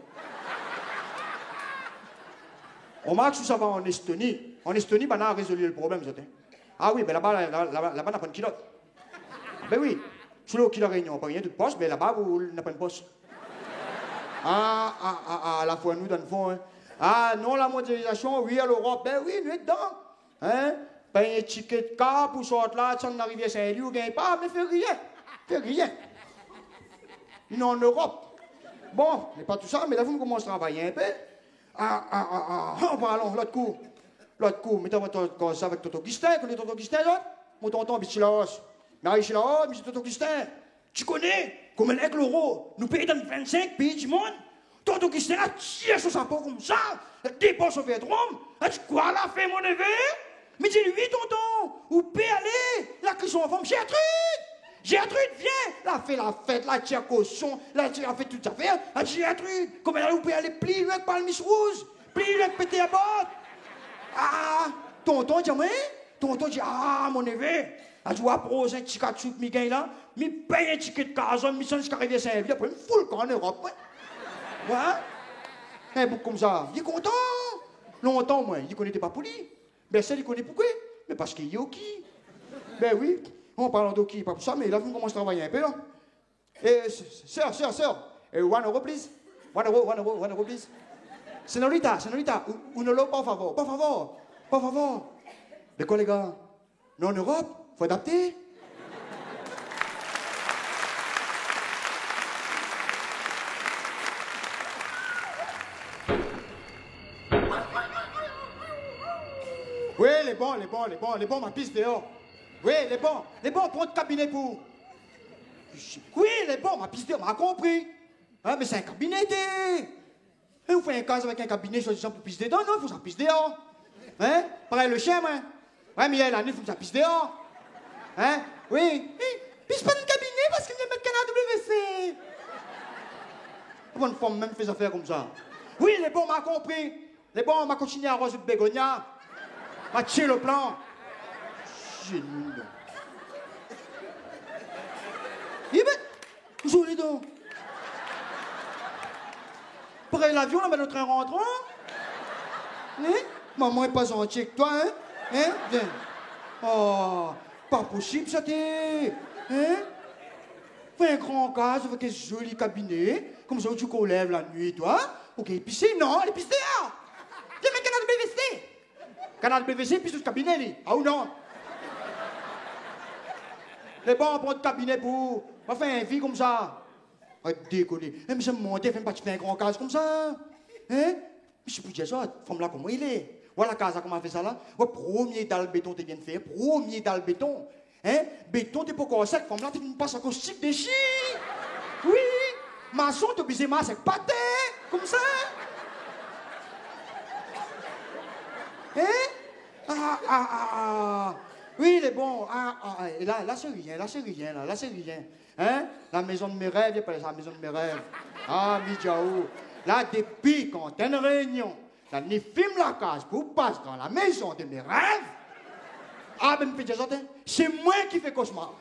On marque où ça va en Estonie. En Estonie, on a résolu le problème, ça. Ah oui, mais là-bas, on n'a pas de kilote. Ben oui, sous le kilo réunion, pas rien de poste, mais là-bas, on n'a pas de poste. La fois, nous, dans le fond, hein. Non, la mondialisation, oui, à l'Europe, ben oui, nous sommes dedans. Hein? Ben, un ticket de car pour sortir là, tu en arrives à Saint-Louis, ou gagne pas, mais fais rien. Non, en Europe. Bon, mais pas tout ça, mais là, vous commencez à travailler un peu. Parlons, l'autre coup, mettons ça avec Toto Augustin, connais Toto Augustin, là? Mon tonton, Bichilaos. Marie-Chilaos, mais Toto Augustin. Tu connais, comme avec l'euro, nous payons dans 25 pays du monde. Toto Augustin, là, tire sur sa peau comme ça, dépense au Védrome. Tu quoi, là, fait mon neveu? Mais dis-lui, tonton, où peut aller? La cuisson en forme, Gertrude, viens! Là, fait la fête, là, tire cochon, là, tire fait toute affaire. Gertrude, comme elle a où peut aller plier avec Palmis Rouge. Puis il a pété à botte. Ah, tonton dit, moi, tonton dit, ah, mon neveu, je vois pour un petit cachouk, mi gagne là, mi paye un ticket de casson, mi sonne jusqu'à arriver à Saint-Ville, après, me fout en Europe, ouais. Ouais. Un bouc comme ça, il est content. Longtemps, moi, il ne connaissait pas pour lui. Ben, ça, il connaît pourquoi? Mais parce qu'il est au qui. Ben oui, en parlant d'Oki, pas pour ça, mais il a vu comment je travaille un peu, là. Et, sœur, 1 euro, please. 1 euro, please. Señorita, un euro, por favor. Mais quoi, les gars? Non, en Europe, faut adapter. Oui, les bons, ma piste dehors. Oui, les bons, prends le cabinet pour. Oui, les bons, ma piste dehors, m'a compris. Hein, mais c'est un cabinet, et vous faites un cas avec un cabinet, sur exemple, pour piste dedans, non, il faut que ça pisse dehors. Hein? Pareil, le chien, hein. Ouais, mais il y a l'année, il faut que ça pisse dehors. Hein? Oui. Pisse pas dans le cabinet parce qu'il vient mettre canard WC. Bonne femme, même fait des affaires comme ça. Oui, les bons, m'a compris. Les bons, m'a continué à arroser de bégonia. M'a tiré le plan. Génie. Eh ben, vous les dents. Pareil, l'avion, là, mais le train rentrant. Hein? Maman est pas gentille avec toi, hein? Hein? Viens. Oh, pas possible, ça t'est. Hein? Fais un grand cas avec un joli cabinet. Comme ça, tu qu'on lève la nuit, toi. Ok, pisser, non, elle est pissée, hein? Viens, mais canard de PVC. Canard de PVC, pisse le cabinet, lui. Ah ou non? Les bons, prends le cabinet pour. On va faire un vie comme ça. Arrête de déconner. Mais je me monte, fais pas un grand cas comme ça. Hein? Mais je peux dire ça, femme là, comment il est? Voilà la casa, comment elle fait ça là? Ouais, premier dalle béton, tu viens de faire. Premier dalle béton. Hein? Béton, t'es pas encore sec, femme là, tu ne passes encore stick de chi. Oui. Maçon, tu bisé masse avec pâté. Comme ça. Hein? Oui, il est bon. Et là, c'est rien. Hein? La maison de mes rêves, il pas la maison de mes rêves. Ah, Midjaou. Là, depuis quand t'as une réunion, là, ni filme la case pour passer dans la maison de mes rêves. Ah, ben, c'est moi qui fais cauchemar.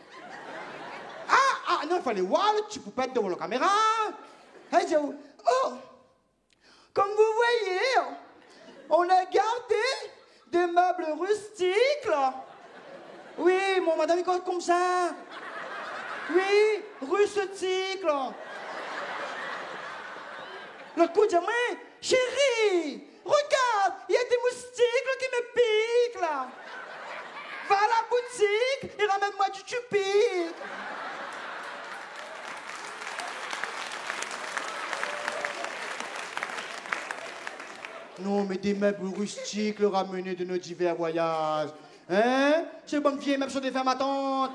Non, il fallait voir le petit poupette devant la caméra. Hein, Midjaou? Oh, comme vous voyez, on a gardé des meubles rustiques, là. Oui, mon madame, il compte comme ça. Oui, rustique, là. Le coup de main, chérie, regarde, il y a des moustiques là, qui me piquent, là. Va à la boutique et ramène-moi du tupic. Non, mais des meubles rustiques, le ramener de nos divers voyages. Hein? C'est bonne vieille, même sur des femmes attentes.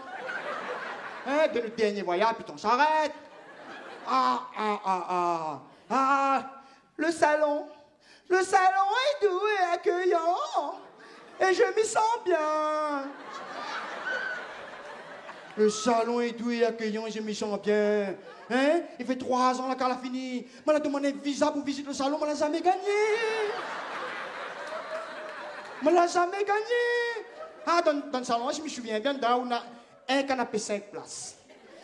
Hein? De notre dernier voyage, puis on s'arrête. Le salon. Le salon est doux et accueillant. Et je m'y sens bien. Le salon est doux et accueillant et je m'y sens bien. Hein? Il fait 3 ans là qu'elle a fini. Elle a demandé un visa pour visiter le salon, mais elle n'a jamais gagné. Elle n'a jamais gagné. Dans le salon, je me souviens bien, on a un canapé 5 places,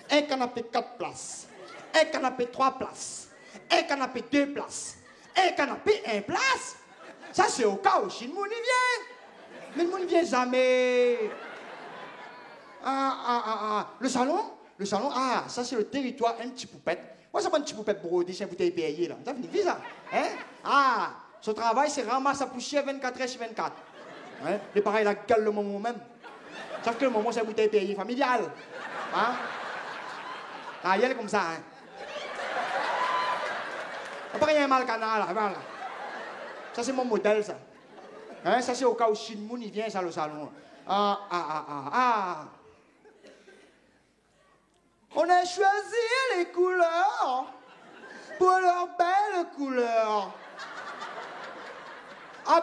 un canapé 4 places, un canapé 3 places, un canapé 2 places, un canapé 1 place. Ça, c'est au cas où si le monde vient. Mais le monde ne vient jamais. Le salon, ça, c'est le territoire, un petit poupette. Moi, ça pas un petit poupette brodé, c'est un bouteille payée, là. Ça finit ça. Hein? Son travail, c'est ramasser sa poussière 24 heures sur 24. Hein? Et pareil, la gueule le moment même. Sauf que le moment, c'est un bouteille payée familiale. Hein? Il est comme ça, hein? Après, il y a un mal canal, là. Voilà. Ça, c'est mon modèle, ça. Hein? Ça, c'est au cas où Shinmoun, il vient, ça, le salon. On a choisi les couleurs pour leurs belles couleurs.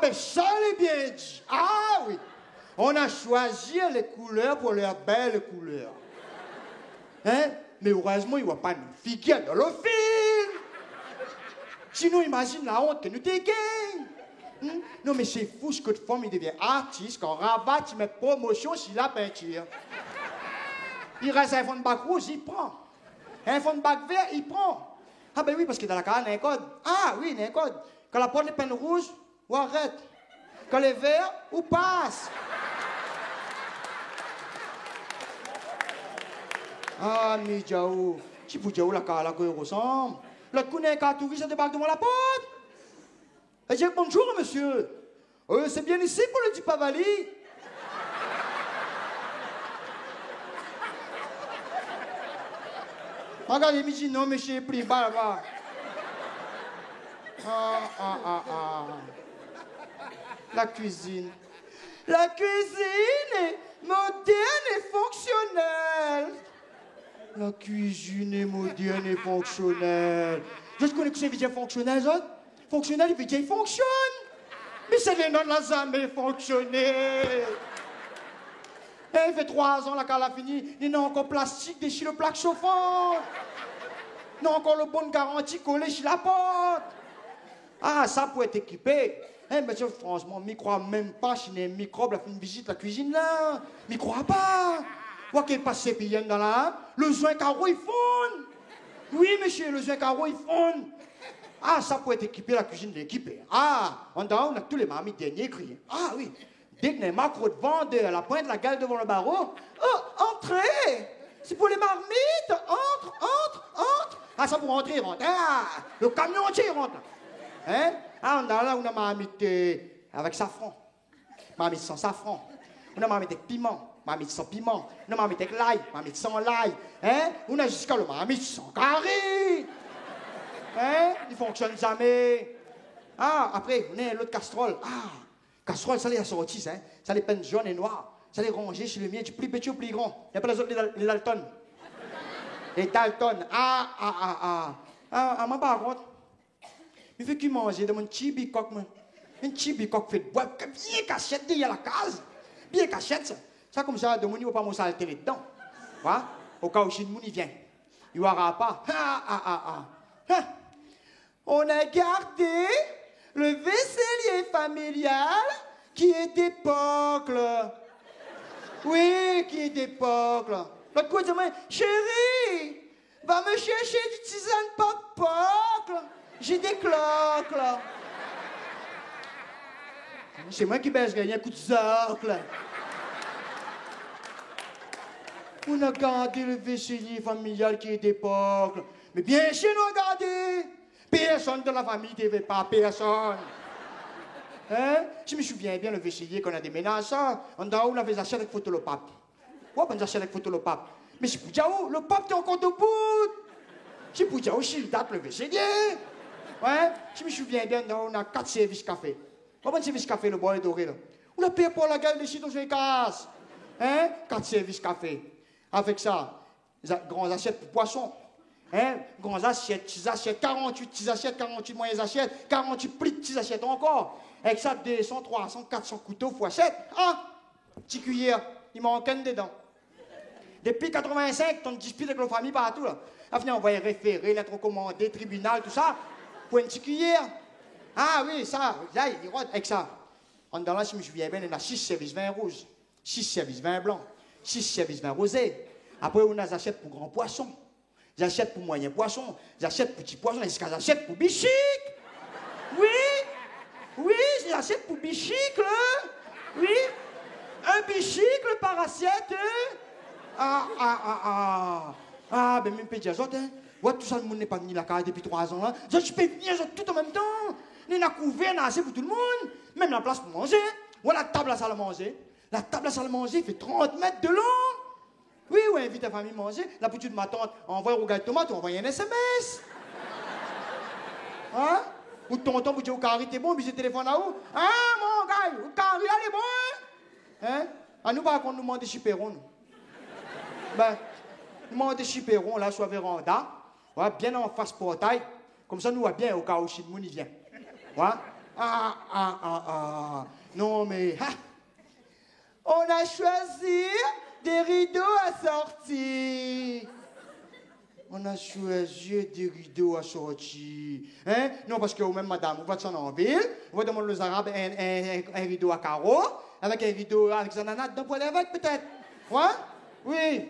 Ben ça l'est bien dit. Oui. On a choisi les couleurs pour leurs belles couleurs. Hein? Mais heureusement, il n'y a pas une figure dans le film. Sinon, imagine la honte que nous t'es gagne. Non, mais c'est fou ce que de femme, il devient artiste, quand rabat, il met promotion sur la peinture. Il reste un fond de bac rouge, il prend. Un fond de bac vert, il prend. Ah ben oui, parce que dans la carrière, il y a un code. Ah oui, il y a un code. Quand la porte est peine rouge, ou arrête. Quand les verts, ou passe. Ah, mais Diaou, si vous Diaou, la carrière, la ressemble. L'autre coup, il y a un cartouche, ça débarque devant la porte. Et j'ai dit bonjour, monsieur. C'est bien ici pour le Dipavali. Regarde, il me dit non, monsieur, plus bas là-bas. La cuisine. La cuisine est moderne et fonctionnelle. La cuisine est moderne et fonctionnelle. Je connais que c'est bien fonctionnel, ça. Fonctionnel, il veut dire qu'il fonctionne. Mais c'est les noms n'a jamais fonctionné. Il fait 3 ans, la car a fini. Il n'a encore plastique déchiré le plaque chauffante. Il n'a encore le bonne garantie collé sur la porte. Ah, ça pour être équipé. Mais franchement, je ne crois même pas chez les microbes, la fin de visite la cuisine là. Je ne crois pas. Vous qu'elle passe ses pieds dans là. Le joint carreau, il fond. Oui, monsieur, le joint carreau, il fond. Ah, ça pour être équipé, la cuisine est équipée. Ah, on a tous les mamies derniers cris. Ah oui, dès qu'il y a un macro de vendeur à la pointe de la gale devant le barreau, oh, entrez. C'est pour les marmites. Entre. Ah, ça pour rentrer, rentre. Ah, le camion entier rentre. Hein? Ah, on a là, on a marmite avec safran. Marmite sans safran. On a marmite avec piment. Marmite sans piment. On a marmite avec l'ail. Marmite sans l'ail. Hein? On a jusqu'à le marmite sans carré. Hein? Il ne fonctionne jamais. Ah, après, on a l'autre casserole. Ah, casserole, ça les assortit, hein? Ça les peint jaune et noir. Ça les ranger chez le mien, du plus petit au plus grand. Il n'y a pas les autres, les Dalton. Les Dalton. Moi, par contre, il fait qu'il mange de mon petit bicoque, moi. Un petit bicoque fait de bois, bien cachette derrière la case. Bien cachette, ça. Ça, comme ça, de mon niveau, pas mon saleté dedans. Voilà? Au cas où chez nous, il vient. Il n'y aura pas. On a gardé le vaisselier familial qui est d'époque. Oui, qui est d'époque. L'autre coup, il dit, chérie, va me chercher du tisane pop-pop. J'ai des cloques, là. C'est moi qui baisse gagner un coup de zocle. On a gardé le vaisselier familial qui est d'époque. Mais bien sûr, nous avons gardé. Personne de la famille ne devait pas, personne. Hein? Je me souviens bien, le vaisselier qu'on a déménagé, on avait acheté avec photo le pape. Ouais, on a acheté avec photo le pape. Mais je peux dire, le pape est encore debout. Je peux dire aussi, il date le vaisselier. Ouais? Je me souviens bien, on a 4 services café. Comment service café, le bois est doré, là? On a payé pour la gueule des chiens dans une casse. Hein? 4 services café. Avec ça, grands assiettes pour poissons. Hein? Grands assiettes, petites assiettes, 48 petites assiettes, 48 moyennes assiettes, 48 plus petites assiettes encore. Avec ça, 200, 300, 400 couteaux x 7. Ah! Petit cuillère, il manque un dedans. Depuis 85, on dispute avec nos familles partout, là. À venir envoyer référé, lettre recommandée, tribunal, tout ça. Pour une petite cuillère. Ah oui, ça, là, il rote avec ça. En dans là, si je me souviens bien, il y a 6 services vin rouge, 6 services vin blanc, 6 services vin rosé. Après, on a achète pour grands poissons. J'achète pour moyens poissons. J'achète pour petits poissons. J'achète pour bichic. Oui, j'achète pour bichic, là. Oui. Un bichic, par assiette. Ah, ben même pas dire ça, hein. Ouais, tout ça, le monde n'est pas venu la carte depuis 3 ans, là. Je peux venir tout en même temps. Il y a couvert, il y a assez pour tout le monde. Même la place pour manger. Ouais, la table à salle à manger. La table à salle à manger fait 30 mètres de long. Oui, invite ta famille à manger. La petite de ma tante envoie au gars de tomate, envoie un SMS. Hein? Ou tonton, vous dites au carré, t'es bon, puis j'ai téléphone à où? Hein, mon gars, au carré, allez, bon? Hein? À nous, par contre, nous demandons des chiperons, nous. Ben, nous demandons des chiperons, là, sur la véranda. Ouais, bien en face portail. Comme ça, nous va bien au cas où chez nous, il vient. Ouais? Non, mais... On a choisi des rideaux assortis. On a choisi des rideaux à sortir. Hein? Non, parce que vous-même, madame, vous êtes en ville, vous demandez aux Arabes un rideau à carreaux, avec un rideau avec un ananas dedans pour aller avec, peut-être. Ouais? Oui.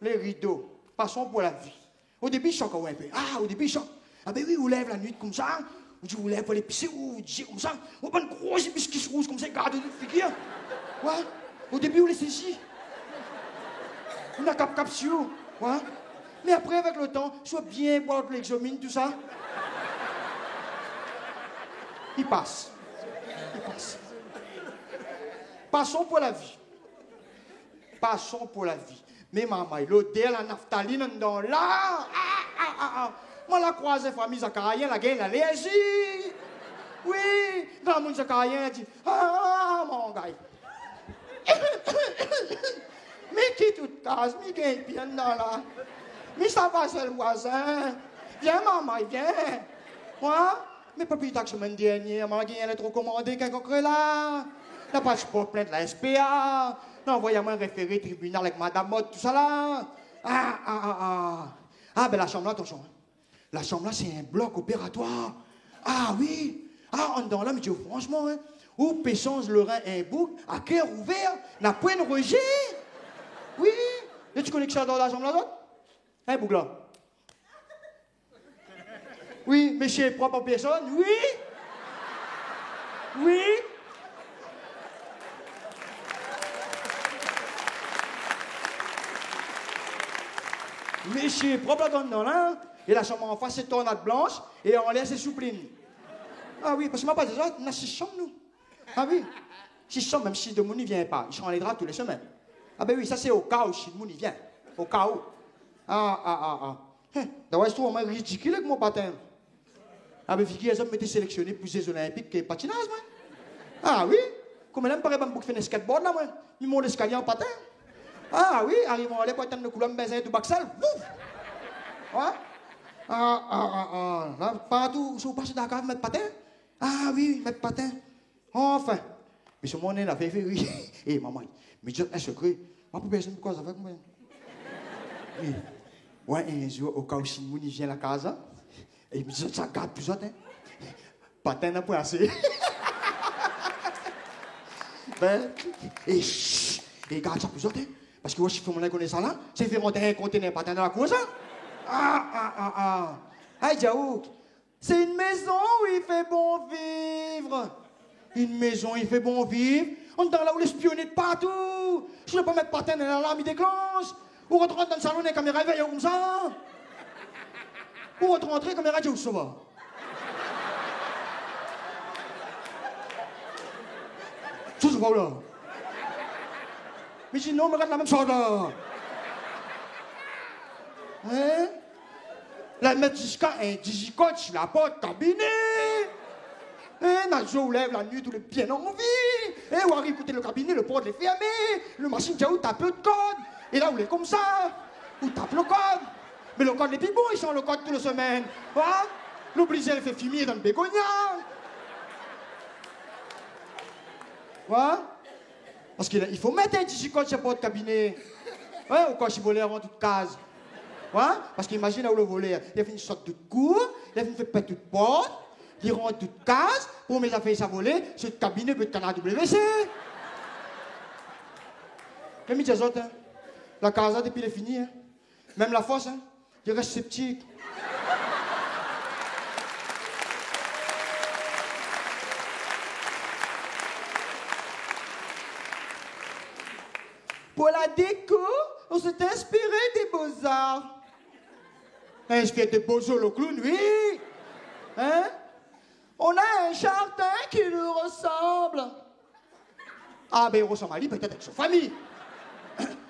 Les rideaux. Passons pour la vie. Au début, je choque un peu. Ah, au début, je choque. Ah ben oui, vous lève la nuit comme ça. Vous lève pour les pisser, vous dites comme ça. Vous prend une grosse biscuit rouge comme ça, gardez de figure. Ouais? Au début, vous les saisit. On a cap sur. Ouais? Mais après, avec le temps, soit bien boire de l'exomine, tout ça. Il passe. Il passe. Passons pour la vie. Passons pour la vie. Mais maman, l'odeur, la naphtaline, dans là. Moi, la croisée, famille Zacharia, la gagne l'allergie. Oui, dans le monde Zacharia, elle dit, mon gars. Mais qui toute case, mais qui est bien dans là. Mais ça va, c'est le voisin. Viens, maman, viens. Moi, mais pas plus tard que la semaine dernière, maman, elle est trop commandée, quelqu'un là. La passeport plein de la SPA. Non, envoyez-moi un référé tribunal avec madame Mode, tout ça là. Ah, ben la chambre là, attention. La chambre là, c'est un bloc opératoire. Ah oui. Ah, en dedans là, mais franchement, hein. Où Pessance, Lorrain, un bouc, à cœur ouvert, n'a point de rejet. Oui. Et tu connais que ça dans la chambre là, d'autres? Hein, bouc là? Oui, mais chez propre personne, oui. Oui. Mais chez propre là, là, et la chambre en face, c'est tornade blanche, et en l'air, c'est soupline. Ah oui, parce que moi, pas déjà, on a 6 chambres, nous. Ah oui. 6 chambres, même si de mon n'y vient pas. Ils changent les draps tous les semaines. Ah ben oui, ça c'est au cas où si de mon y vient. Au cas où. D'ailleurs, je trouve vraiment ridicule avec mon patin. Ah ben, Vicky, elles ont été sélectionnées pour les Olympiques et patinage, moi. Ah oui. Comme elle me paraît, pour faire un skateboard, là, moi. Ils montent l'escalier en patin. Ah oui, arrivons à aller pour atteindre le couloir, baiser tout Baxel. Bouf! Ouais. Là, partout, où sont passés d'accord, mettre patin? Ah oui, mettre patin. Enfin. Mais ce monde là, fait, oui. Eh, maman, mais j'ai un secret. Ma pour personne, pourquoi ça fait comme ça? Ouais, un jour, au cas où si Mouni vient à la casa, et il me dit, ça garde plus autres, hein. Patin n'a pas assez. Ben, et chut, et garde ça plus autres, hein. Parce que moi, si je fais mon connaissance là, c'est faire monter un conteneur patin dans la cour, ça. Hey, Djaouk, c'est une maison où il fait bon vivre. Une maison, il fait bon vivre. On est dans là où l'espionner de partout. Je ne peux pas mettre patin dans l'alarme, il déclenche. Ou rentrer dans le salon, les caméras veillent comme ça. Ou rentrer, caméra, Djaouk, ça va. Ça se voit là. Mais sinon, on me regarde la même chose là. Hein? La mettre jusqu'à un digicode sur la porte cabinet. Hein? Najo lève la nuit, tout le bien en vie. Hein? Ou arrive écouter le cabinet, le porte est fermé. Le machine Djaou tape le code. Et là, où il est comme ça. Ou tape le code. Mais le code, les plus bons, ils sont le code toute la semaine. Hein? L'obligé, elle fait fumier dans le bégonia. Ouais? Parce qu'il faut mettre un digicode sur votre cabinet. Ouais, ou quand je volais avant toute case. Ouais? Parce qu'imagine où le voleur, il a fait une sorte de cour, il a fait péter toute porte, il rentre toute case, pour mes affaires, ça voler, ce cabinet peut être canard WC. Mais mes autres, hein, la case, depuis elle est finie, hein. Même la force, hein, il reste sceptique. Pour la déco, on s'est inspiré des beaux-arts. Inspiré des beaux-arts, le clown, oui. Hein? On a un jardin qui lui ressemble. Ah, ben il ressemble à Ali, peut-être avec sa famille.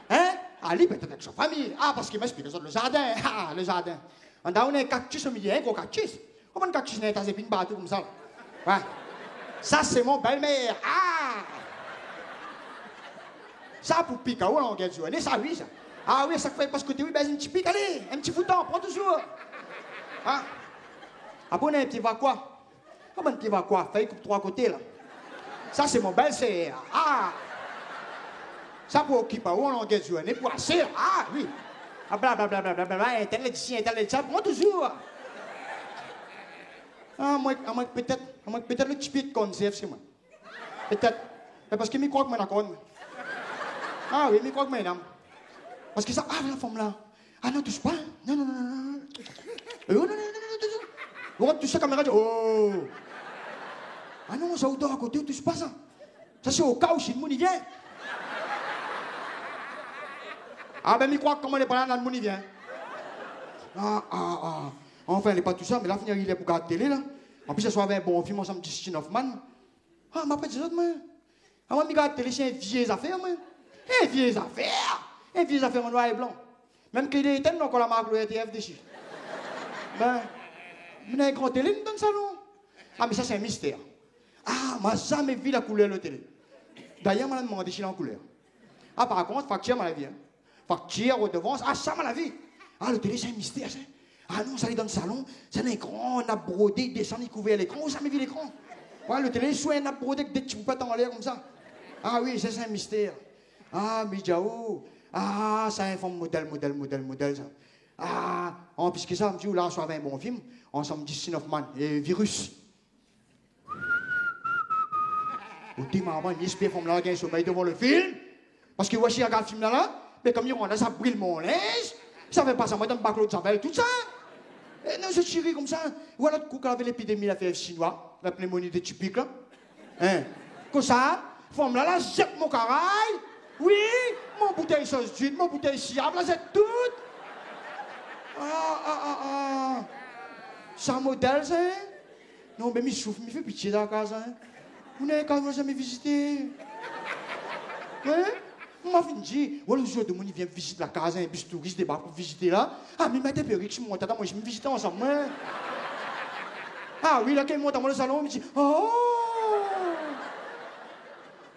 Hein? Ali, peut-être avec sa famille. Ah, parce qu'il m'explique le jardin. Ah, le jardin. On a un cactus au milieu, un gros cactus. Comment un cactus n'est pas un bateau comme ça? Ouais. Ça, c'est mon belle-mère. Ah! Ça, pour piquer, on regarde jouer. Ça, oui, ça. Ah oui, ça fait parce que tu oui, ben, un petit pic, allez, un petit fouton, prends toujours. Ah, bon, un petit va quoi? Comment un petit va quoi? Fait coupe 3 côtés, là. Ça, c'est mon belle-sœur. Ah! Ça, pour occuper, on regarde jouer. N'est pas assez, ah oui. Ah, blablabla, Internet ici, Internet ça, moi toujours. Ah, moi peut-être le petit pied de conserve, c'est moi. Peut-être. Parce que je crois que je suis ah oui, je crois que je suis parce que ça, ah, la femme là. Ah non, touche pas. Non. Oh, non. On touche la caméra, oh. Ah non, ça au-dedans à côté, touche pas ça. Ça, c'est au cas où si le monde y vient. Ah ben, je crois que comment on est pas là, le monde y vient. Ah. Enfin, il n'est pas tout ça, mais là, il est pour regarder la télé, là. En plus, ça soit un bon film ensemble, Dustin Hoffman. Ah, m'a pas dit ça, moi. Ah, moi, je regarde la télé, c'est une vieille affaire, moi. Une vieille affaire en noir et blanc. Même qu'il est tellement qu'on la marque le ETF dessus. Ben, il y a un grand télé dans le salon. Ah, mais ça, c'est un mystère. Ah, moi, jamais vu la couleur de la télé. D'ailleurs, moi, je me demande si elle est en couleur. Ah, par contre, facture, moi, la vie. Facture, redevance, ah, ça, moi, la vie. Ah, le télé, c'est un mystère, ça. Ah non, ça, est dans le salon, c'est un écran, on a brodé, descend, il couvert l'écran. Où ça m'a vu l'écran? Ouais, le télé, soit on a brodé avec des petits poupettes en l'air comme ça. Ah oui, ça, c'est un mystère. Ah, Mijao. Ah, ça, c'est un modèle, ça. Ah, en plus que ça, on me dit, là, on soit un bon film, ensemble, Dustin Hoffman et Virus. Au démarrement, il espère qu'on me l'a gagné sommeil devant le film. Parce que, moi, je regarde le film là, mais comme il rentre là, ça brille mon linge. Ça fait pas ça, moi, dans le bac, l'autre, ça fait tout ça. Et non, je tirais comme ça. Voilà, coup, quand avait l'épidémie, la fièvre chinoise, la pneumonie des typiques, là. Hein? Comme ça, forme là, jette mon caraï. Oui, mon bouteille sauce d'huile, mon bouteille sirop, là, c'est tout. Ah. C'est un modèle, ça, hein? Non, mais il souffre, il fait pitié dans la case, hein? Vous n'avez quand même jamais visité. Hein? On m'a dit, ouais, le jour de mon il vient visiter la case, un bus touriste débarque pour visiter là. Ah, mais il m'a été perruque, je monte, moi, je me visite ensemble. Hein? Ah oui, là, quand il monte dans le salon, il me dit, oh!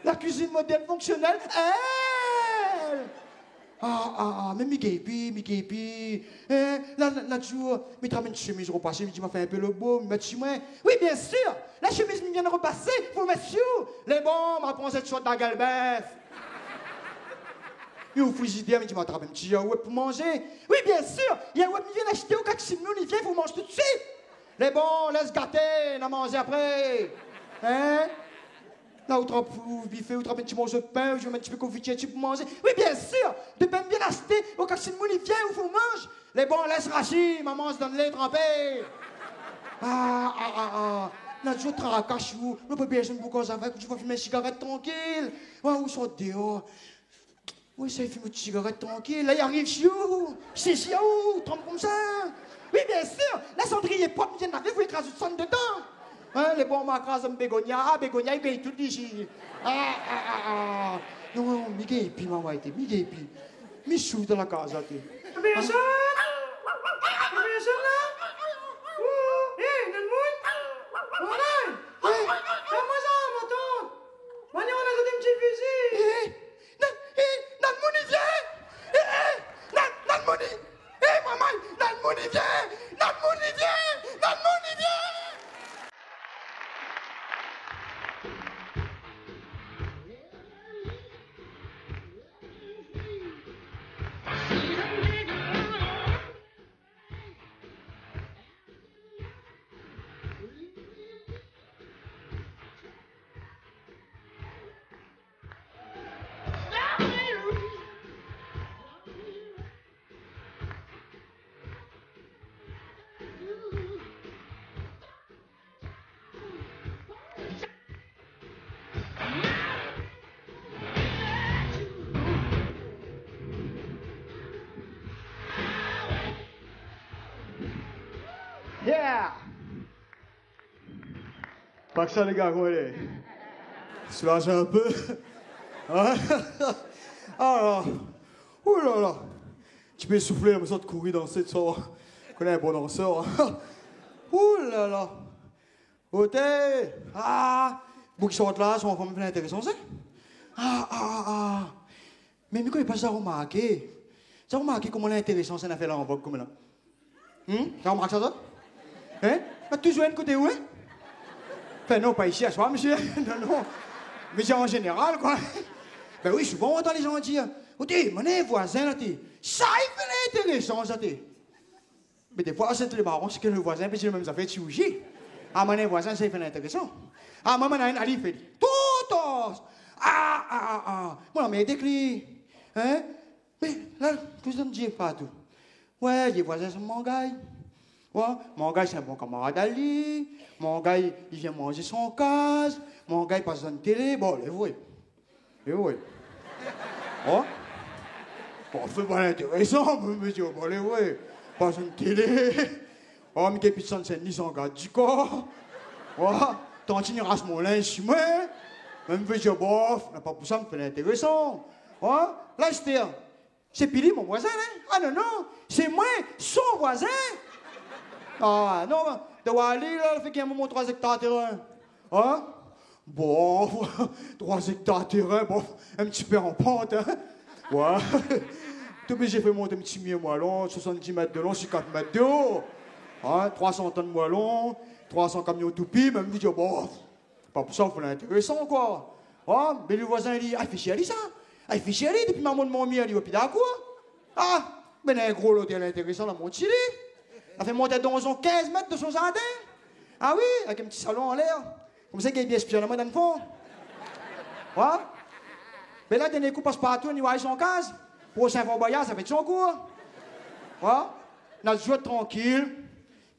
La cuisine moderne fonctionnelle, elle! Ah, mais Miguel, hein, là, jour, il te ramène une chemise repassée, il dit, m'a fait un peu le beau, il m'a dit, oui, bien sûr, la chemise me vient de repasser, vous monsieur, les bons, m'a prend cette sorte d'galbef. Il ouvre le frigidaire, il dit, m'a attrapé un petit yaourt pour manger. Oui, bien sûr, il y a un yaourt qui vient d'acheter au cas que Simon, il vient, vous mangez tout de suite. Les bons, laisse gâter, on a mangé après. Hein? Là, où vous biffez, où un petit morceau de pain, je vais mettre un petit peu de confitier pour manger. Oui, bien sûr, de pain bien acheté au cas que Simon, il vient, où vous mangez. Les bons, laisse rachis, maman se donne les trempé. Ah. Là, je tracache, vous. Ne peux pas bien pour ça va, je vais fumer une cigarette tranquille. Ouais, où sont dehors? Oui, ça, il fume une cigarette tranquille. Là, il arrive chez vous. C'est chez vous, trempe comme ça. Oui, bien sûr, la cendrier propre, il vient d'arriver, vous écrasez le son dedans. Hein, les bons m'écrasent un bégonia. Ah, bégonia, il gagne tout ici. Ah. Non, Miguel, puis maman était, Miguel, puis. Mais je suis dans la case, là, tu. Personne là? Hé, Nanmoun? Voilà! Fais-moi ça, ma tante! Venez, on a donné une petite visite! Nanmoun, il vient! Nanmoun, maman! Nanmoun, il vient! Nanmoun, il vient! Yeah! Pas que ça, les gars, comment il est? Soulagez un peu. Hein? Alors, ouh là. Tu peux souffler, me sorte de courir danser de ça. Je connais un bon danseur. Ouh là. Ôté! Ah! Vous qui sortent là, sont vraiment intéressants, ça? Ah. Mais quand il passe à remarquer. Ça remarqué comment l'intéressant, ça n'a fait là en vogue comme là. Ça remarque ça? Hein? Tu joues un côté où, hein? Enfin, non, pas ici à soi, monsieur. Non. Mais c'est en général, quoi. Ben oui, souvent, on entend les gens dire, oh, t'es, mon voisin, là, Ça, il fait intéressant, ça t'est. Mais des fois, c'est les marrons, c'est que le voisin, puis le même ça fait chirurgie. Ah, mon voisin, ça, il fait intéressant. Ah, maman, il fait tout. Moi, mais des clés. Hein? Mais là, qu'est-ce que je dis pas tout? Ouais, les voisins sont mon gars. Ouais, mon gars, c'est un bon camarade d'Ali. Mon gars, il vient manger son case. Mon gars, il passe dans la télé. Bon, les vrai. Les vrai. Oh? Bon, c'est pas intéressant, monsieur. Bon, les vrai. Passe dans la télé. Oh, mais qu'est-ce que c'est ni son gars du corps. Oh, tantine rase mon linge chez moi. Même monsieur, bof, n'a pas pour ça, me fait intéressant. Oh, là, c'est Pili, mon voisin, hein? Ah non, non, c'est moi, son voisin. Ah non, de Wally, là, il fait qu'il y a un moment 3 hectares de terrain. Hein? Bon, 3 hectares de terrain, bon, un petit peu en pente, hein? Ouais. Tout j'ai fait monter un petit mieux moellon, 70 mètres de long sur 4 mètres de haut. Hein? 300 tonnes de moellon, 300 camions toupies, même vous dire, bon, pas pour ça, il faut l'intéressant, quoi. Hein? Mais le voisin, il dit, ah, il fait chier, ça. Ah, il fait chier, depuis maman de mon mien, il dit, puis d'accord. Ah, mais il y a un gros l'hôtel intéressant dans mon Chili. Il a fait monter dans 15 mètres de son jardin. Ah oui, avec un petit salon en l'air. Comme ça, il y a bien espionnement dans le fond. Ouais. Mais là, dernier coup, passe partout, il voit son case. Pour Saint-Fort-Boyard, ça fait de son cours. Ouais. On a joué tranquille.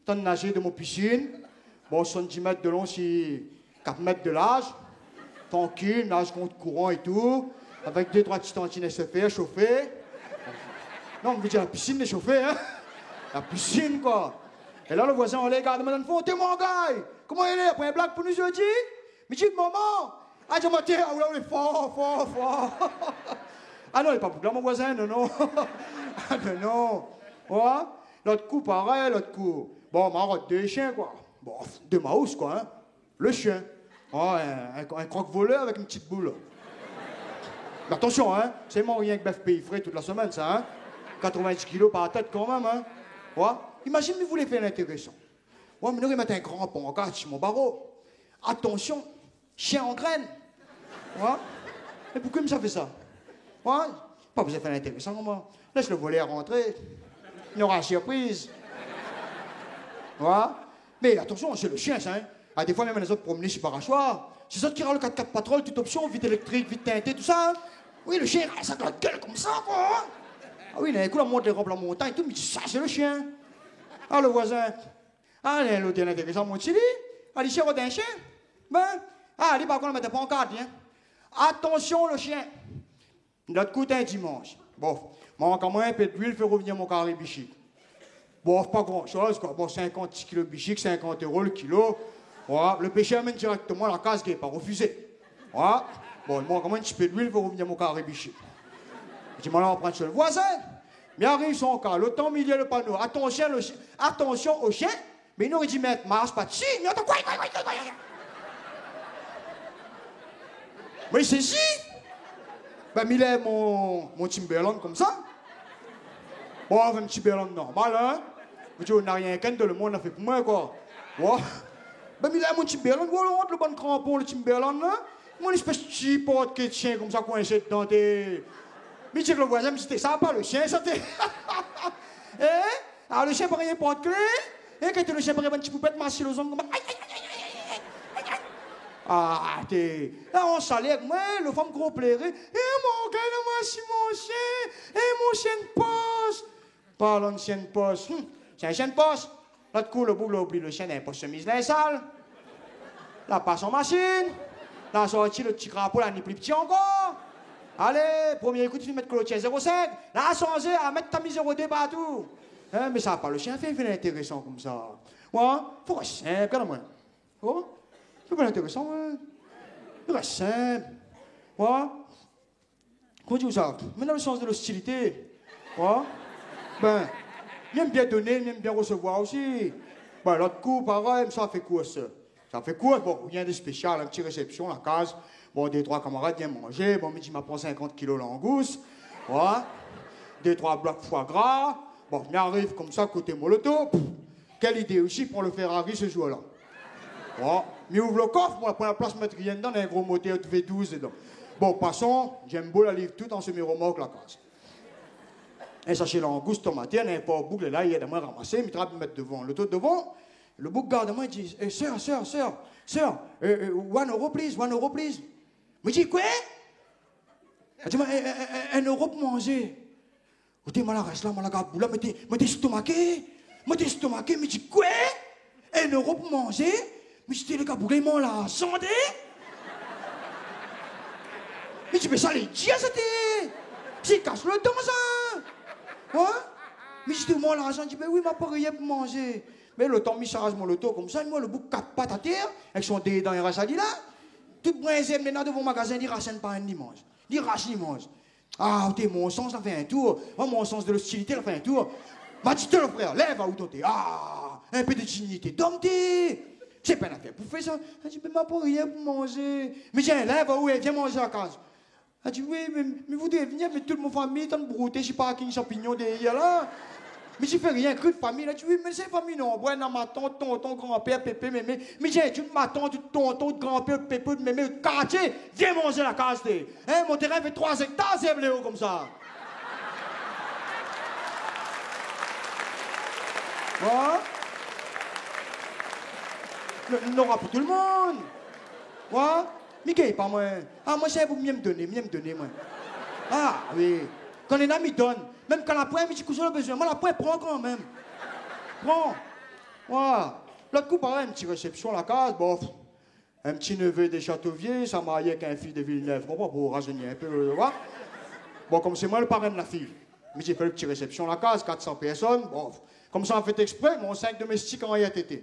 Temps de nager de mon piscine. Bon, 70 mètres de long, c'est 4 mètres de large. Tranquille, nage contre courant et tout. Avec 2-3 petits tantines SFR chauffés. Non, on veut dire la piscine est chauffée, hein. La piscine, quoi. Et là, le voisin, on les regarde, madame Font, t'es mon gars. Comment il est? Après une blague pour nous jeudi? Mais dis, maman. Ah, je m'attends, ah, là, on est fort. Ah non, il n'est pas pour là, mon voisin, non. Ah non. Ouais. L'autre coup, pareil, l'autre coup. Bon, marotte, 2 chiens, quoi. Bon, 2 maus, quoi, hein. Le chien. Oh, un croque-voleur avec une petite boule. Mais attention, hein. C'est mon rien que bœuf pays frais toute la semaine, ça, hein. 90 kilos par tête, quand même, hein. Ouais. Imagine, vous voulez faire l'intéressant. Ouais, mais nous, il met un grand pancarte sur mon barreau. Attention, chien en graine. Ouais. Mais pourquoi ça fait ça? Ouais. Pas vous avez fait l'intéressant, moi. Laisse le volet rentrer. Il y aura une surprise. Ouais. Mais attention, c'est le chien, ça, hein. Ah, des fois, même les autres promener sur parachoir. C'est ça qui rend le 4x4 Patrol, toute option, vite électrique, vite teinté, tout ça. Hein. Oui, le chien, ça a la gueule comme ça, quoi. Ah oui, d'un coup, on monte les robes la montagne et tout, mais ça, c'est le chien. Ah, le voisin. Ah, l'hôtel intéressant, mon Chili. Ah, les chiens d'un chien. Ben, ah, lui, par contre, on mettait pas en carte, hein. Attention, le chien. De l'autre côté, un dimanche. Bon, moi, quand même, un peu d'huile, fait revenir mon carré bichique. Bon, pas grand-chose, quoi. Bon, 50 kilos bichique, 50 € le kilo. Voilà. Le péché amène directement la case qui n'est pas refusée. Voilà. Bon, moi, quand même, un petit peu d'huile, fait revenir mon carré bichique. Je dis, moi, là, on prend sur le voisin. Mais arrive son cas, le temps milieu le panneau. Attention au chien. Mais il aurait dit, mettre marche pas de signe. Mais attends, quoi. Mais c'est si. Ben, il est mon Timberland comme ça. Bon, un Timberland normal, hein. Mais tu n'as rien qu'un de le monde a fait pour moi, quoi. Ouais. Ben, il est mon Timberland. Voilà, le bon crampon, le Timberland, là. Mon espèce de petit pote qui est chien comme ça, coincé dans tes. Mais tu le voisin me dit, ça pas le chien, ça t'est. Eh? Alors le chien pour rien porte clé. Et quand le chien pour un petit poupette, marcher aux ongles comme. Ah, t'es. Là, on s'allait avec moi, le femme gros plairait. Eh, mon gars, là, moi, c'est mon chien. Eh, mon chien de poste. Parlons de chien de poste. C'est un chien de poste. L'autre coup, le bougre, oublie le chien d'un poste chemise dans les salles. Là, passe en machine. Là, sorti le petit crapaud, là, n'est plus petit encore. Allez, premier coup, tu vas mettre clotier 0,5. Là, changer à mettre ta mise 0,2 partout. Hein, mais ça va pas, le chien fait intéressant comme ça. Ouais, faut rester simple, regarde-moi. Oh, c'est pas intéressant, ouais. Il reste simple. Ouais. Comment dire ça? Mais dans le sens de l'hostilité. Ouais. Ben, il aime bien donner, il aime bien recevoir aussi. Ben, l'autre coup, pareil, ça fait quoi, ça? Ça fait quoi? Bon, rien de spécial, une petite réception, la case. Bon, 2-3 camarades viennent manger. Bon, midi, il m'apprend 50 kilos langouste. Voilà. 2-3 blocs foie gras. Bon, il arrive comme ça, côté molotov. Quelle idée aussi pour le Ferrari ce jour-là. Voilà. Mais ouvre le coffre, moi, pour la place, mettre rien dedans, un gros moteur de V12 dedans. Bon, passons. J'aime beau la livre tout en semi-remorque, la case. un sachet langouste tomate, un porc boucle là, il y a des moins ramassé, il me mettre devant. Le tout devant, le bouc garde moi, il dit, sœur, €1 please, €1 please. Je dis, quoi? Elle dit, €1 pour manger. Je dis, moi, la reste là, moi, la garde boula, mais t'es stomaqué, mais je dis, quoi? €1 pour manger? Mais je dis, le gars, boula, il m'a la santé? Mais tu peux ça les dire, c'était. C'est casse le temps, ça. Ouais? Mais je dis, moi, l'argent, je dis, oui, ma pas rien pour manger. Mais le temps, je charge mon loto comme ça, moi, le bouc 4 pattes à terre, avec son dé dans les rachadis là. Tout brisé maintenant devant le magasin, il rachète pas un dimanche. Il rachète dimanche. Ah, t'es mon sens, ça fait un tour. Oh, mon sens de l'hostilité, ça fait un tour. M'a dit, le frère, lève à où t'es. Ah, un peu de dignité. Dompté. C'est pas une affaire pour faire ça. Elle dit, mais ma pas rien pour manger. Mais tiens, lève à où elle vient manger à casa. Elle dit, oui, mais vous devez venir avec toute mon famille, tant de brouté, je sais pas, qui champignon derrière là. Mais je fais rien, cru de famille. Elle dit, oui, mais c'est famille, non. Ouais, non, ma tante, tonton, grand-père, pépé, mémé. Mais j'ai dit, ma tante, tonton, grand-père, pépé, mémé, quartier, viens manger la case. Hein, mon terrain fait 3 hectares, c'est Léo, comme ça. Ouais. Il n'aura pour tout le monde. Ouais. Mais qu'est-ce pas moi? Ah, moi, c'est pour mieux me donner, moi. Ah, oui. Quand un ami donne, même quand la pointe, mais tu couches le besoin, moi, la pointe prend quand même. Prends. Ouais. L'autre coup, pareil, une petite réception à la case, bon, un petit neveu des Châteauviers, ça marié avec un fils de Villeneuve, comprends, pour rajeunir un peu, voilà. Bon, comme c'est moi le parrain de la fille, mais j'ai fait une petite réception à la case, 400 personnes, bon, comme ça, on fait exprès, mon 5 domestiques en été.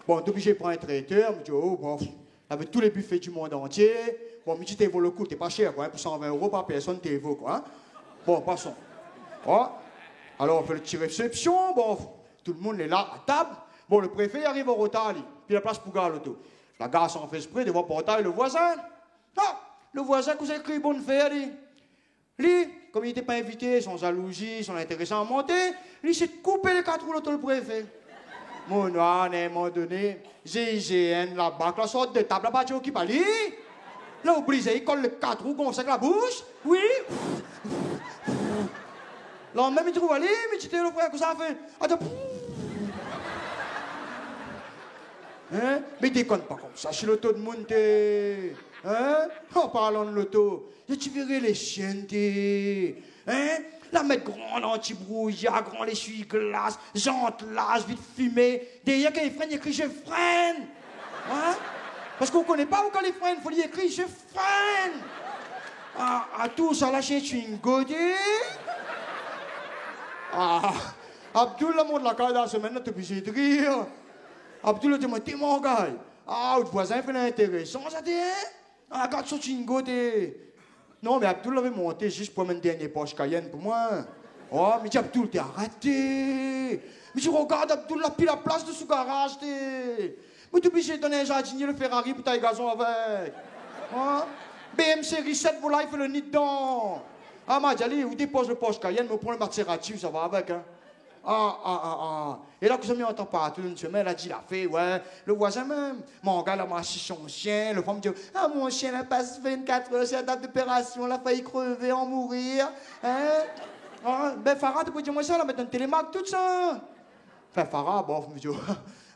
Bon, t'es obligé de prendre un traiteur, me dit, oh, bon, avec tous les buffets du monde entier. Bon, mais tu t'évalues le coût, t'es pas cher, quoi, hein, pour 120 € par personne, t'évalues, quoi. Hein. Bon, passons. Oh. Alors, on fait le petit réception, bon, tout le monde est là, à table. Bon, le préfet arrive au retard, puis la place pour gare l'auto. La gare s'en fait esprit de voir portail le voisin. Ah, le voisin, que vous avez écrit bonne faire, lui, comme il n'était pas invité, son jalousie, son intéressant à monter, lui, s'est coupé les 4 roues l'auto, le préfet. Mon à un moment donné, GIGN, la bac, la sorte de table, la bâtiment qui parle. Là, au brisé, il colle le 4 roues, comme ça, avec la bouche. Oui. Là, même, il trouve allé, mais tu t'es le frère, que ça fait. Attends. Hein? Mais déconne pas comme ça, chez l'auto de monde, hein? En parlant de l'auto, tu verrais les chiennes, hein? La mettre grand anti-brouillard, grand l'essuie-glace, jante large, vite fumée. Derrière, quand il freine, il écrit « Je freine ». Hein? Parce qu'on ne connaît pas où quand il freine, il faut lui écrire « Je freine ». À tous, à lâcher une godée. Ah, Abdul, le monde de la caille la semaine, t'es obligé de rire. Abdul, t'es mon gars. Ah, le voisin fait l'intéressant, ça t'est, hein? Ah, regarde sur une godée. Non, mais Abdul l'avait monté juste pour mettre une dernière Porsche Cayenne pour moi. Oh, mais dis Abdul, t'es arrêté. Mais je regarde Abdul, la pile la place de sous garage, t'es. Mais t'es obligé de donner un jardinier le Ferrari pour tailler gazon avec. Oh? BM série 7, voilà, il fait le nid dedans. Ah, m'a dit, allez, vous dépose le Porsche Cayenne, mais on prend le Maserati, ça va avec, hein. Et là, que je m'y entends pas, toute une semaine, elle a dit, il a fait, ouais, le voisin même. Mon gars, là, m'a assis son chien, le femme me dit, ah, mon chien, il a passé 24 heures, c'est la date d'opération, il a failli crever, en mourir, hein. Ah, ben, Farah, tu peux dire moi ça, là, mettre un télémarque, tout ça. Enfin, Farah, bon, je me dis,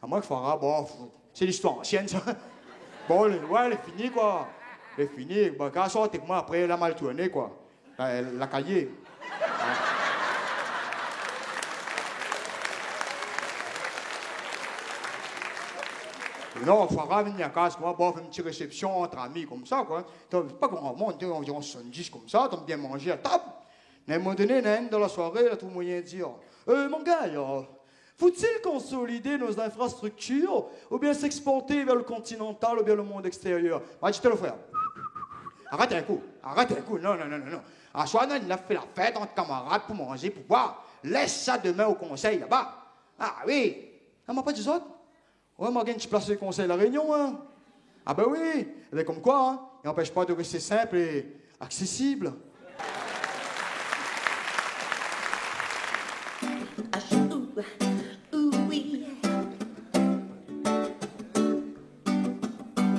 à moi que Farah, bon, c'est l'histoire ancienne, ça. Bon, ouais, elle est finie, quoi. Elle est finie, bon, quand elle sort avec moi, après, elle a mal tourné, quoi. Elle l'a caillé. Non, Farah vient à casa, moi, bon, fait une petite réception entre amis, comme ça, quoi. Pas grand monde, environ 70 comme ça, t'as bien mangé à table. À un moment donné, dans la soirée, il a tout moyen de dire, mon gars, faut-il consolider nos infrastructures, ou bien s'exporter vers le continental, ou bien le monde extérieur? Bah, dis-toi le frère. Arrête un coup, non. À soir, il a fait la fête entre camarades pour manger, pour boire. Laisse ça demain au conseil, là-bas. Ah oui, elle m'a pas dit ça. Ouais, Morgan, tu places le conseil à la Réunion, hein? Ah ben oui, mais comme quoi, hein? Il n'empêche pas de rester simple et accessible.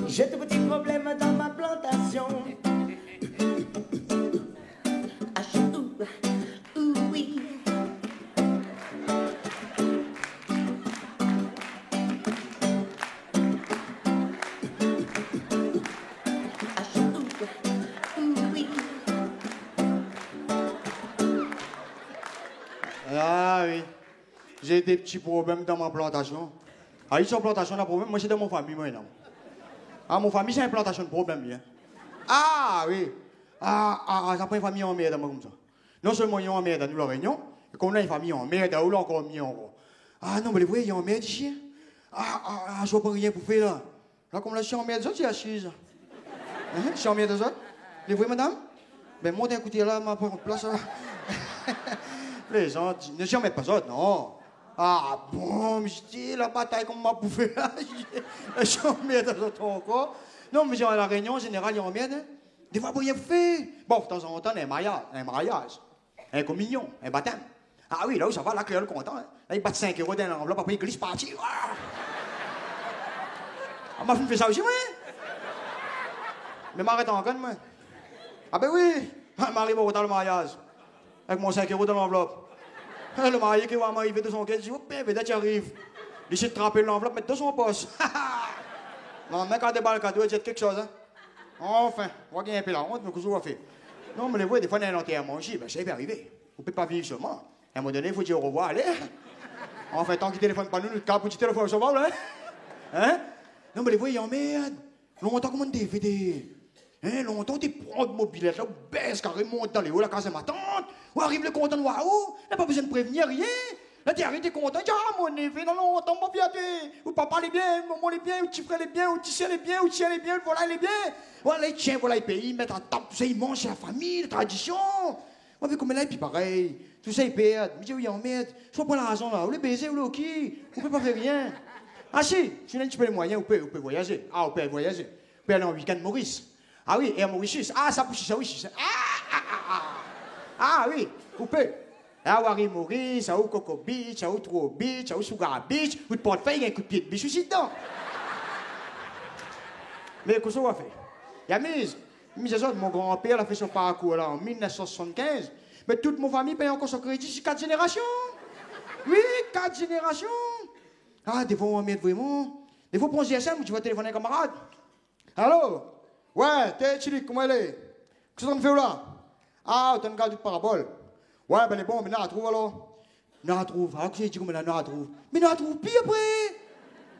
J'ai de petits problèmes dans ma plantation. Oui. J'ai des petits problèmes dans ma plantation. Ah, ils sont plantation, on a problème. Moi, c'est dans mon famille, moi, non. Ah, mon famille, c'est une plantation de problème, bien. Ah, oui. Ça prend une famille en merde, moi, comme ça. Non seulement ils ont en merde à nous, la Réunion, et qu'on a une famille en merde, à où là encore mis encore. Ah, non, mais les vrais, ils ont en merde ici. Je vois pas rien pour faire, là. Là, comme là, je suis en merde, ça, tu es assise. Je suis en merde, ça. Les vrais, madame? Ben, montez un côté là, ma place, là. Les gens, ne s'y en mettent pas ça, non. Ah bon, mais je dis, la bataille qu'on m'a bouffé là, je suis en merde encore. Non, mais à la Réunion, en général, ils en merde. Hein. Des fois, rien fait. Bon, de temps en temps, un mariage, un communion, un baptême. Ah oui, là où ça va, là, créole content. Hein. Là, ils battent 5 € dans l'enveloppe, après ils glissent parti. Ah, ma fille fait ça aussi, moi. Mais m'arrête encore, moi. Ah ben oui, m'arrive au retard le mariage. Avec mon 5 € dans l'enveloppe. Le marié qui va m'arriver de son caisse, je dis, oh, peut-être tu arrives. Il essaie de tremper l'enveloppe, mettre dans son poste. Non, mais quand déballe le cadeau, il jette quelque chose. Hein. Enfin, on va gagner un peu la honte, mais qu'est-ce qu'on va faire? Non, mais les voix, des fois, dans un enterrement aussi, ben, ça peut arriver. On ne peut pas vivre seulement. À un moment donné, il faut dire au revoir, allez. Enfin, tant qu'il téléphone pas nous, le cap, petit téléphone, ça va, là. Hein? Non, mais les voix, ils en merde. Longtemps, comment t'es fait des. Hein, longtemps, t'es prends de mobilette, là, baisse, carrément, dans les hauts, la case de ma tante. Ou arrive le content de waouh, n'a pas besoin de prévenir, rien. Là, t'es arrivé, t'es content, ah, mon neveu, non, longtemps, mon viaté. Ou papa, les bien, maman, les bien, ou petit frère, les bien, ou petit sœur, les bien, ou tien, les bien, voilà, les bien. Voilà, les tiens, voilà, les pays, mettre en table, tout ça, ils mangent, c'est la famille, la tradition. Moi, mais comme là, et puis pareil, tout ça, ils perdent. Je dis, oui, en merde, je vois pas la raison, là, ou les baiser, ou le qui, on peut pas faire rien. Ah, si on a un petit peu les moyens, on peut voyager. Ah, on peut voyager. On peut aller en week-end Maurice. Ah oui, et à Mauritius. Ah, ça pousse, ça oui. Ah oui, coupé. Là, on arrive Maurice, à Coco Beach, à Trou Beach, à Sugar Beach, ou de portefeuille, il y a un coup de pied de biche aussi dedans. Mais qu'est-ce qu'on va faire? Il y a mise à mon grand-père a fait son parcours là en 1975, mais toute mon famille paye encore son crédit sur 4 générations. Oui, 4 générations. Ah, des fois, on m'aide vraiment. Des fois, pour un GSM, tu vas téléphoner à un camarade. Allô? Ouais, t'es Chili, comment elle est? Qu'est-ce qu'on fait là? Ah, t'as une garde de parabole. Ouais, ben, elle est bon, mais non, la trouve alors. Non, la trouve. Alors que j'ai dit comment elle la trouve. Mais non, la trouve pire après.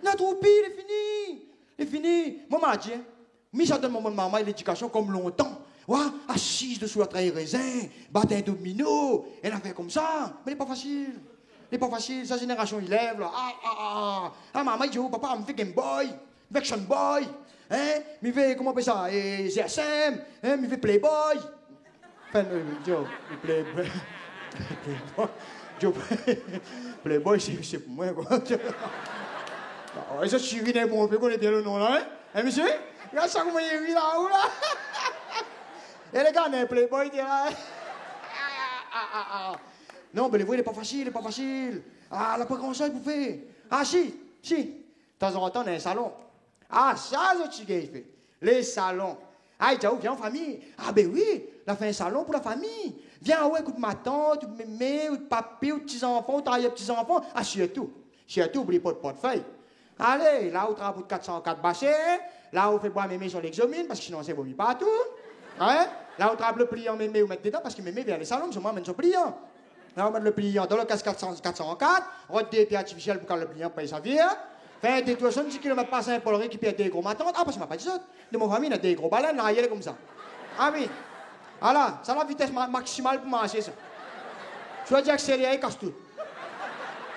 Non, la trouve pire, il est fini. Il est fini. Moi, je dis, mais ça donne mon maman l'éducation comme longtemps. Ouais, assise dessous la traîne raisin, battre un domino, elle a fait comme ça. Mais il n'est pas facile. Il n'est pas facile. Sa génération, il lève là. Ah, maman, il dit, oh, papa, il me fait Game Boy, Action Boy. Hein? Il fait, comment on appelle ça? GSM, hein? Il fait Playboy. Enfin, Playboy, c'est pour moi, quoi. Ça suffit d'un bon peu qu'on ait bien le nom, là, hein? Hein, monsieur? Regarde ça, comment il est là, où, là? Et les gars, on a un Playboy, là. Non, mais les voix, il n'est pas facile, il n'est pas facile. Ah, là, pas grand-chose pour faire. Ah, si. De temps en temps, on a un salon. Ah, ça, c'est ce qu'il fait. Les salons. Ah, il dit, viens en famille. Ah, ben oui, on a fait un salon pour la famille. Viens, ouais, écoute ma tante, ou de mémé, ou de papy, ou de petits-enfants, ou de petits-enfants. Ah, surtout, oublie pas de portefeuille. Allez, là où tu as bout de 404 bassins, là où on fait boire mémé sur l'exomine, parce que sinon c'est vomi partout. Hein? Là où tu as le pliant mémé, ou mettre dedans, parce que mémé vient les salons, je m'emmène son pliant. Là, on met le pliant dans le casque 404, rote des pieds artificiels pour que le pliant paye sa vie. Fait des 70 km par Saint-Paul récupère des gros matons. Ah, parce que je m'a pas dit ça. De mon famille, il y a des gros baleines, là, il est comme ça. Ah oui. Voilà, ça a la vitesse maximale pour marcher, ça. Tu vas dire accélérer, il casse tout.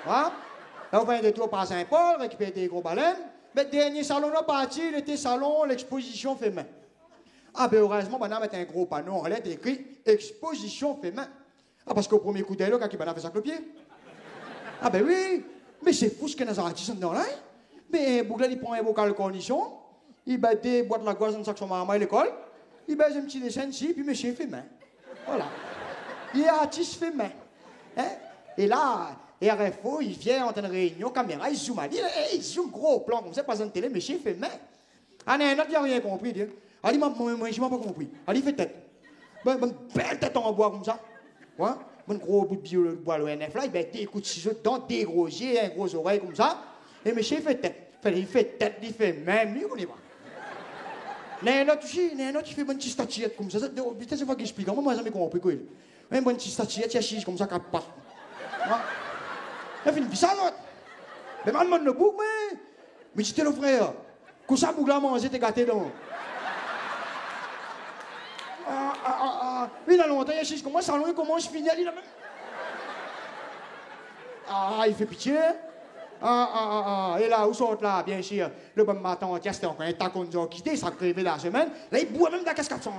Hein? Là, on fait des tours par Saint-Paul, récupérer des gros baleines. Mais le dernier salon, là, parti, il était salon, l'exposition fait main. Ah, ben heureusement, on a mis un gros panneau en lettres écrit exposition fait main. Ah, parce qu'au premier coup d'œil, là, quand il a fait ça avec le pied. Ah, ben oui. Mais c'est fou ce qu'il y a dans les artistes dedans, là. Mais Bougla, il prend un bocal de cornichon, il bat des boîtes de la gosse dans sa maman à l'école, il bat un petit dessin ici, puis monsieur fait main. Voilà. Il est artiste fait main. Hein? Et là, RFO, il vient en une réunion, caméra, il zoome à lui, il zoome gros plan, comme ça, pas une télé, monsieur fait main. Ah, non, un autre, il n'a rien compris. Ah, il m'a pas compris. Ah, il fait tête. Belle tête en bois comme ça. Ouais? Un gros bout de bois le NF là, il met des coups de ciseaux dedans, des gros yeux, un gros oreille comme ça. Et monsieur il fait tête. Il fait tête, il fait même, lui, on y va. Il y a un autre aussi, il fait une petite statuette comme ça. Putain, c'est pas qu'il explique. Moi, j'ai jamais compris quoi. Une bonne petite statuette, il y a 6 comme ça, 4 pattes. Elle finit ça, l'autre. Mais man, le bouc, mais tu t'es le frère. Quand ça, bouc là, manger, t'es gâté donc. Il a longtemps, il a comment ça, comment je finis, il a même. Il fait pitié. Et là, où sont là, bien sûr, le bon matin, c'était encore un tacon de quitté, ça crevait la semaine. Là, il boit même de la cascade sur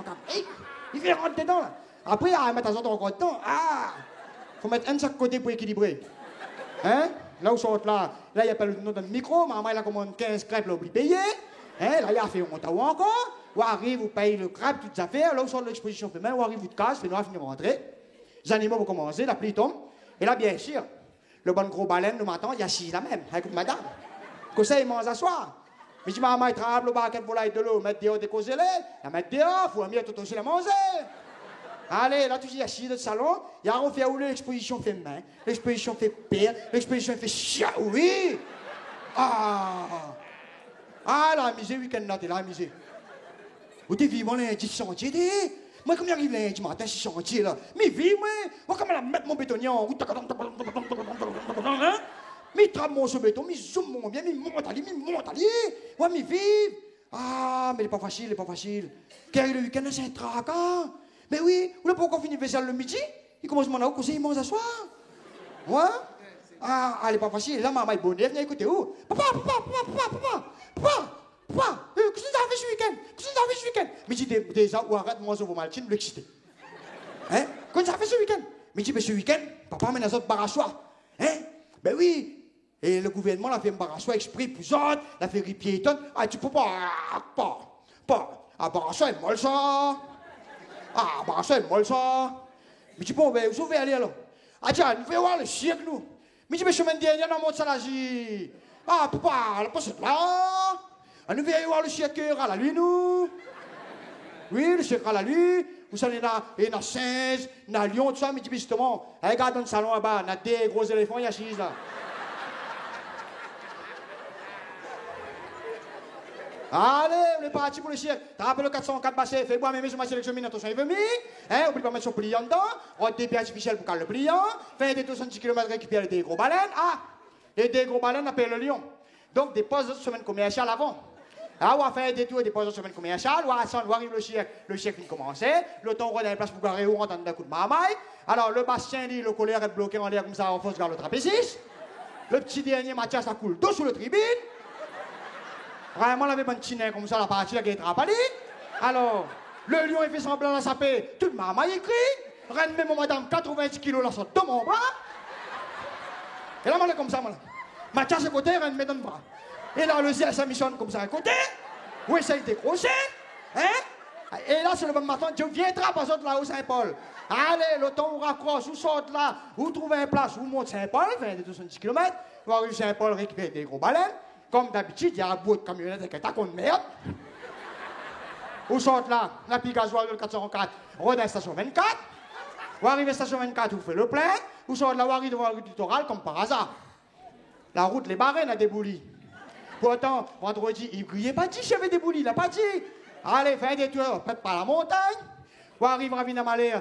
il fait rentrer dedans, là. Après, il met à autres encore de temps. Faut mettre un de chaque côté pour équilibrer. Hein? Là où sont là, il y a pas le nom de micro, maman, il a commandé 15 crêpes, là, il paye. Hein? Là, il a fait un montant encore. Ou arrive, vous payez le crêpe, toutes les affaires. Là où sont l'exposition féminine, ou arrive, vous de casse, fait noir, finir rentrer. Les animaux vont commencer, la pluie tombe. Et là, bien sûr, le bon gros baleine, le matin, il y a 6 là même, avec madame. Comme ça, il mange à soir. Mais je dis, maman, il tremble, le baquet de volaille de l'eau, mettre dehors des causes, la mettre dehors, il faut mieux tout aussi la manger. Allez, là, tu dis, il y a 6 de salon, il y a refait rouler l'exposition fait main, l'exposition fait pire, l'exposition fait chien, oui. La misère, week-end, là, t'es là, misère. Vous t'es vivant, là, 10 chantiers, moi, comme j'arrive lundi matin, 6 chantiers, là, mais vive, moi, comment la mettre mon bétonnier, mais trappe mon ce béton, mais zoom mon bien, mais monte à lui, ouais, mais vive. Mais il est pas facile. Car le week-end, c'est un tracas. Mais oui, vous n'avez pas encore fini de faire le midi, il commence mon août, il mange à soir. Ouais? Il est pas facile, là, maman est bonne, venez écouter où? Papa, qu'est-ce que tu as fait ce week-end? Mais dis déjà, ou arrête, moi, je vous maltine, vous l'excitez. Hein? Qu'est-ce que tu as fait ce week-end? Mais dis, ce week-end, papa mène à autres bar à soir. Hein? Ben oui. Et le gouvernement l'a fait un bar à soir exprès pour autres, l'a fait rire piétonne. Tu peux pas. Bar à soir, est molle ça. Bar à soir, est molle ça. Mais tu peux, ben, où vous aller alors? Tiens, nous faisons voir le cirque, nous. Mais dis, semaine dernière, on monte ça là, papa, la poste là. Nous venons voir le cirque à la nuit, nous. Oui, le cirque à la nuit. Vous savez, il y a 16, il y a Lyon, tout ça, mais justement, regarde dans le salon là-bas, il y a des gros éléphants, il y a 6 là. Allez, on est parti pour le cirque. T'as rappelé le 404 passé, fais-moi mes maisons, ma sélection, attention, il veut mis. Oublie pas mettre son pliant dedans. On a des pieds artificiels pour caler le pliant. Fait des 210 km récupérer des gros baleines. Et des gros baleines appellent le lion. Donc, des postes de semaine commerciale avant. On va faire des tours et des postes de semaine commerciale. On arrive le cirque vient commencer. Le temps, on a une place pour garer ou on entend un coup de marmaille. Alors, le Bastien dit, le colère est bloqué en l'air comme ça, on fausse garde le trapéziste. Le petit dernier, Mathias, ça coule dos sous le tribune. Vraiment, on avait un petit nez comme ça, la partie là qui est trapalée. Alors, le lion, il fait semblant de saper. Tout le marmaille écrit. Reine même, madame, 90 kilos là, sur dans mon bras. Et là, on est comme ça, moi. Mathias est côté, Reine met dans le bras. Et là, le ciel, ça missionne comme ça à côté. Où essaye de décrocher. Et là, c'est le bon matin, Dieu viendra par exemple là où Saint-Paul. Allez, le temps où raccroche, où saute là, où trouve une place, où monte Saint-Paul, 270 km. Où arrive Saint-Paul récupérer des gros baleines. Comme d'habitude, il y a un bout de camionnette avec un tacon de merde. Où saute là, la pique gasoil de 404, route à station 24. Où arrive à station 24, où fait le plein. Où saute là, où arrive devant le littoral, comme par hasard. La route, les barènes a déboulis. Pourtant, vendredi, il n'y a pas dit qu'il y avait des boulis, il n'a pas dit. Allez, fais des tours, peut-être pas la montagne. Où arrive Ravina Malher,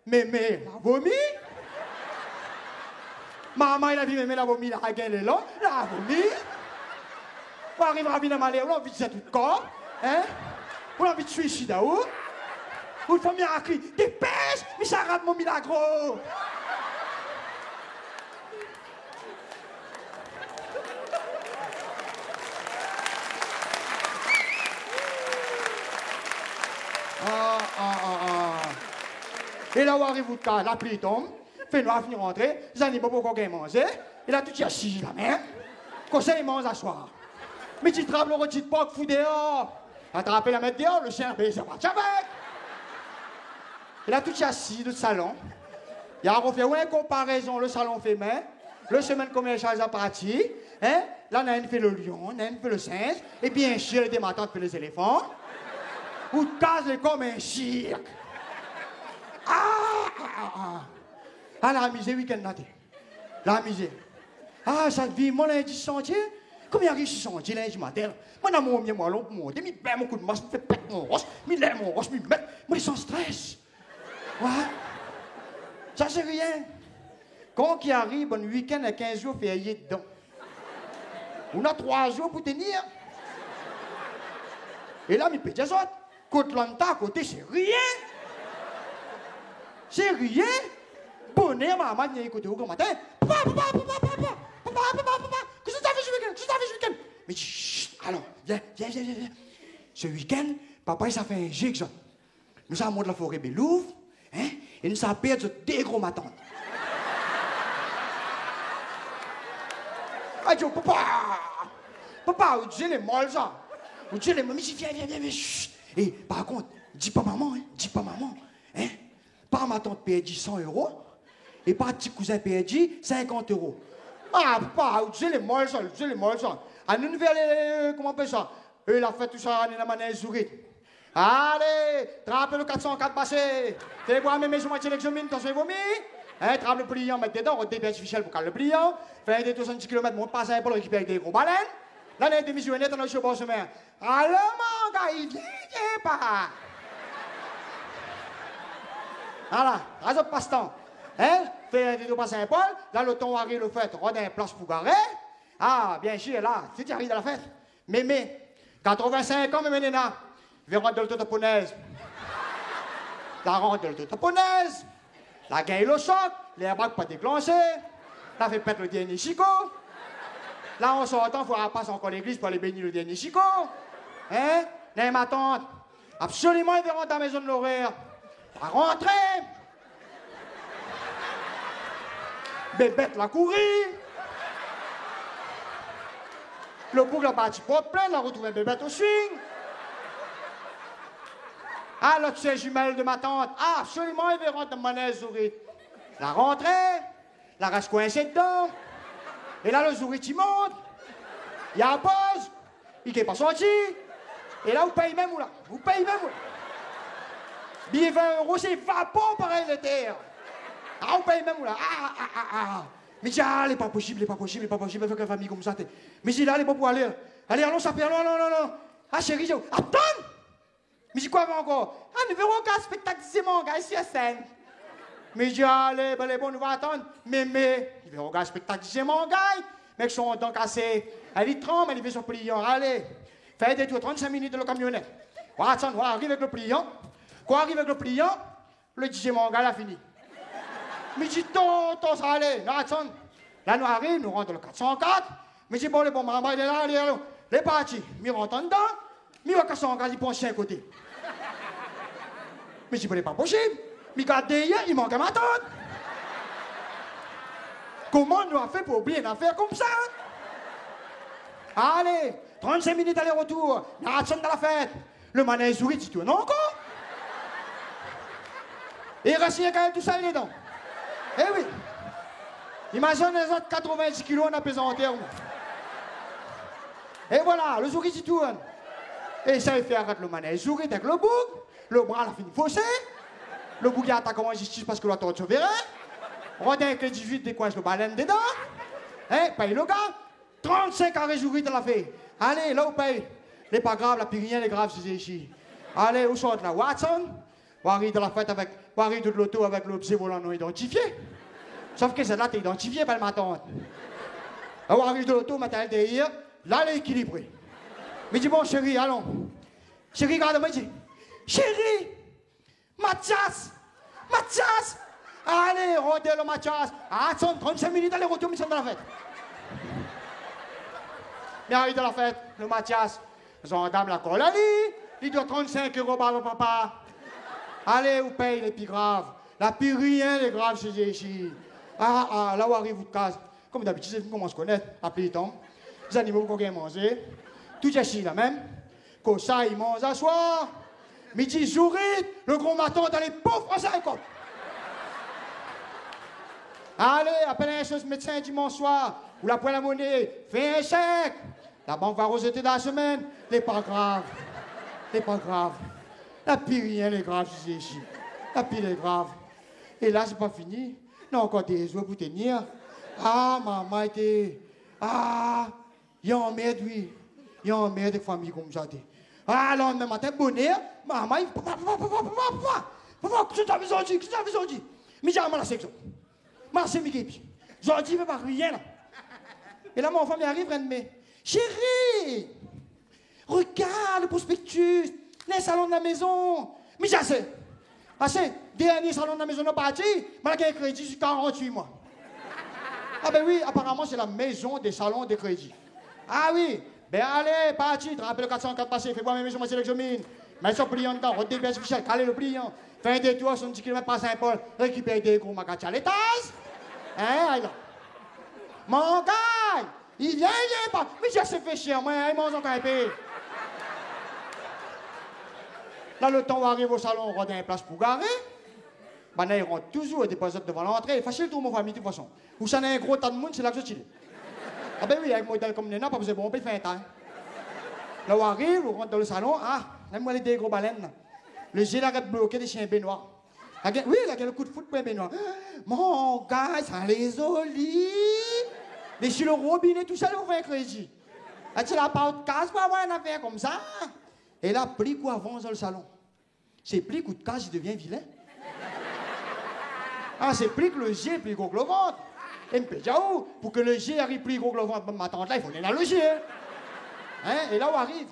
mémé, la vomi. Maman, il a vu mémé, la vomi, la gueule est long, la vomi. Où arrive Ravina Malher, on a envie de faire tout le corps. On a envie de suicider, où il faut bien cri, dépêche, mais ça rate mon milagro. Et là où arrive vous cas, la pluie tombe, fait noir venir rentrer, les animaux pour qu'on manger, et là tout y a assis la mer, comme ça ils mangent à soir. Mais tu trappes le rôti de porc, fou dehors, attraper la mettre dehors, le chien baiser, parti avec. Et là tout y a assis le salon, il y a refait une comparaison, le salon fait main, le semaine commerciale est parti, là on a une fait le lion, on a une fait le singe, et bien sûr les dématantes fait les éléphants. Ou casse comme un cirque. La misère, week-end, la misère. Ça vit, mon lundi sentier. Comment il y a riche sentier lundi matin? Moi, dans mon moi, long pour monter, mais ben mon coup de masse, me fait péter mon roche, mais l'air mon roche, me met, moi, sans stress. Ouais. Ça, c'est rien. Quand qui arrive, un week-end à 15 jours, férié dedans. On a 3 jours pour tenir. Et là, mes petits autres, côté l'anta à côté, c'est rien. C'est rien. Bonnet, maman, vient écouter au grand matin. Papa, qu'est-ce que tu as fait ce week-end? Qu'est-ce que tu as fait ce week-end? Mais chut, alors, viens. Ce week-end, papa, il s'est fait un gigue, ça. Nous avons monté la forêt Bélouvre, hein, et nous avons perdu des gros matants. Ah, Dieu, papa, vous dites les molles, ça. Vous dites les mamies, viens, chut. Et par contre, dis pas maman, hein. Pas ma tante perdu 100 €, et pas petit cousin perdu 50 €. Ah, papa, vous dites les molles, ça. À nous nouvelle, comment on appelle ça? Il a fait tout ça, on est dans la manège zourite. Allez, trappe le 404 passé. Fais voir mes maisons, moitié l'examine, t'en fais vomir. Hein, trappe le pliant, mettre dedans, on débit artificiel pour caler le pliant. Fais des 210 km, monte pas ça pour récupérer des gros baleines. Là, les démissionnaires, t'en as sur le bon chemin. Allez, mon gars, il vient pas. Voilà, raison de passe-temps. Hein, fais des 2 pas Saint-Paul, là, le ton arrive, le fait, on a une place pour garer. Ah, bien sûr, là, si tu arrives à la fête. Mémé, 85 ans, mémé Néna. Verra de l'autotaponaise. La ronde de l'autotaponaise. La gagne le choc. Les bacs pas déclenchés. La fait pète le dernier chicot. Là, on sort il faut passer encore l'église pour aller bénir le dernier chicot. Hein? Là, ma tante. Absolument, ils verront ta maison de l'horaire. La rentrée. Bébête la courir. Le bouc la bâti pas plein, la retrouver bébête au swing. Ah, là, tu sais, jumelle de ma tante. Ah, absolument, ils verront ta monnaie zourite. La rentrée, la reste coincée dedans. Et là, le zourite, il monte. Il y a un pause. Il n'est pas sorti. Et là, vous payez même ou là. Billet 20 €, c'est vapeur pareil, les terres. Ah, vous payez même ou là. Mais dis, ah, il n'est pas possible, il faut que la famille comme ça. Mais dis, là, il n'est pas pour aller. Allez, allons, ça perd, non. Ah, chérie, attends! Mais dis quoi encore? Ah, nous verrons qu'un spectacle de mon gars ici à scène. Mais dis, allez, bon, nous va attendre. Mais, nous verrons qu'un spectacle de mon gars. Mec, son dents cassées. Elle y tremble, elle y fait son pliant. Allez, fais des tours 35 minutes de la camionnette. Watson, on arrive avec le pliant. Quand on arrive avec le pliant, le DJ mon gars, il a fini. Mais dis, tonton, ça allait. Watson, là, nous arrivons, nous rentrons dans le 404. Mais dis, bon, les bons mamans, il est là, les partis. Mais rentrons dedans. Mais on va casser un gars, il pense à un côté. Mais c'est pas possible. Mais regarde derrière, il manque à ma tante. Comment nous avons fait pour oublier une affaire comme ça? Allez, 35 minutes aller-retour. Nathan dans la fête. Le manège sourit, tu tournes encore? Et il reste rien quand même tout ça, les dents. Eh oui. Imagine les autres 90 kilos en apesanteur. Et voilà, le souris, il tourne. Et ça, il fait arrêter le manège sourit avec le bouc. Le bras, la fini faussé. Le bouc, il attaque en justice parce que la torture verrait. Rodin avec les 18 décoince le baleine dedans. Hein, paye le gars. 35 carrés souris, t'en a fait. Allez, là, où paye. Les pas grave, la pyrrhien, les graves, c'est ici. Allez, où sont là? Watson. On arrive de la fête avec. On arrive de l'auto avec l'objet volant non identifié. Sauf que celle-là, t'es identifié par ma tante. On arrive de l'auto, matin derrière. Là, elle est équilibrée. Mais dis bon, chérie, allons. Chérie, regarde-moi, dis. Chérie! Mathias! Allez, rodez le Mathias! Attends, 35 minutes, allez, retour, mission de la fête. Mais arrive de la fête, le Mathias. Gendarme la colle, allez! Il doit 35 € par le papa. Allez, vous payez les plus graves. La plus rien, les graves, c'est ici. Là où arrive votre case. Comme d'habitude, vous commencez à connaître, appelez le temps. Les animaux qu'on vient manger. Tout est ici, là même. Comme ça, ils mangent à soir. Midi, sourit, le gros matin, dans les pauvres Français à côte. Allez, appelez un chose médecin dimanche soir. Ou la poêle à monnaie, fais un chèque. La banque va rejeter dans la semaine. Les pas grave. La pire rien, les graves, c'est ici. La pire, les graves. Et là, c'est pas fini. Non, encore des jours pour tenir. Ah, maman était. Ah, il y a un merde, oui. Il y a un merde de famille comme ça. Ah, le lendemain matin, bonheur, maman, il. Papa, qu'est-ce que tu as besoin de? Mais j'ai la section. Ma c'est Mickey. Jordi ne veut pas rien, là. Et là, mon enfant m'arrive, rien de mes. Chérie, regarde le prospectus, les salons de la maison. Mais j'ai assez, dernier salon de la maison, on est parti, mais là, il y a un crédit sur 48 mois. Ah ben oui, apparemment, c'est la maison des salons de crédit. Ah oui, ben allez, parti, te rappelle le 404 passé, fais-moi mes maisons, moi, c'est l'examine. Mets son pliant dedans, redébèche Michel, calez le pliant. Fais un détour, 70 km par Saint-Paul, récupère des gros macacha à l'étage. Hein, là. Mon gars, il vient pas. Mais j'ai assez fait chier, moi, il mange encore un peu. Là, le temps où arrive au salon, on rentre une place pour garer. Ben là, il rentre toujours et dépose devant l'entrée. Fâchez le tour, mon famille, de toute façon. Où ça a un gros tas de monde, c'est là que je tire. Ah ben oui, avec un modèle comme Néna, pas besoin de bon, on peut faire un temps. Là où arrive, on rentre dans le salon, ah, là, moi, les des gros baleines. Le gel arrête bloqué des chiens baignoires. Oui, là, il y a le coup de foot pour un baignoire. Mon gars, ça les olis. Les sur le robinet, tout ça, on fait un crédit. Ah, tu l'as pas de casse pour avoir une affaire comme ça. Et là, plus qu'on avance dans le salon, c'est plus coup de casse, il devient vilain. Ah, c'est plus que le jet est plus gros que le ventre. Et pour que le jet arrive plus gros que le ventre, ma tante là, il faut aller dans le jet. Hein? Et là où arrive,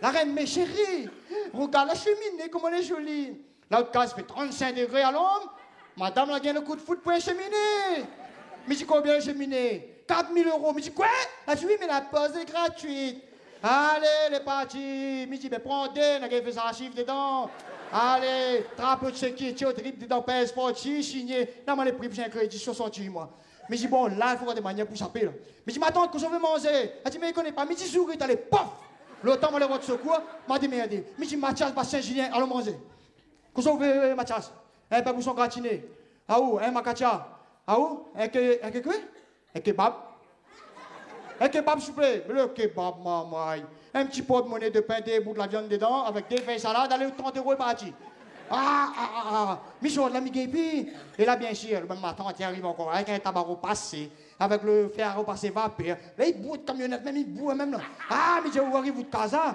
la reine, mes chéris, regarde la cheminée, comment elle est jolie. L'autre case fait 35 degrés à l'ombre. Madame, là, gagne le coup de foot pour une cheminée. Mais dis combien la cheminée? 4 000 €. Mais dis quoi? Elle dit oui, mais la pause est gratuite. Allez, les partis. Mais dis, mais prendez, on a fait ça chiffre dedans. Allez, drapeau de sécurité, au drip dedans, PS sportif, signé. Là, moi, les prix, j'ai un crédit 68 mois. Mais dis, bon, là, il faut avoir des manières pour s'appeler. Mais dis, ma tante, que je veux manger. Elle dit, mais il connaît pas. Mais dis, souris, t'as les pof. L'autre, moi, le roi de secours, m'a dit, merde. Mais dis, Mathias, Saint-Julien, allons manger. Que je veux, Mathias. Un peu pour son gratiné. Ah où, un macacha. Ah où, un kebab. Un kebab, s'il vous plaît. Le kebab, maman. Un petit pot de monnaie de pain, des bouts de la viande dedans, avec des feuilles salades, allez, 30 € et parti. Michel, l'ami Gépi. Et là, bien sûr, même ma tante arrive encore avec un tabac passé, avec le fer au passé vapeur. Là, il bout de camionnette, même il bout même là. Ah, mais où arrive-vous de casa?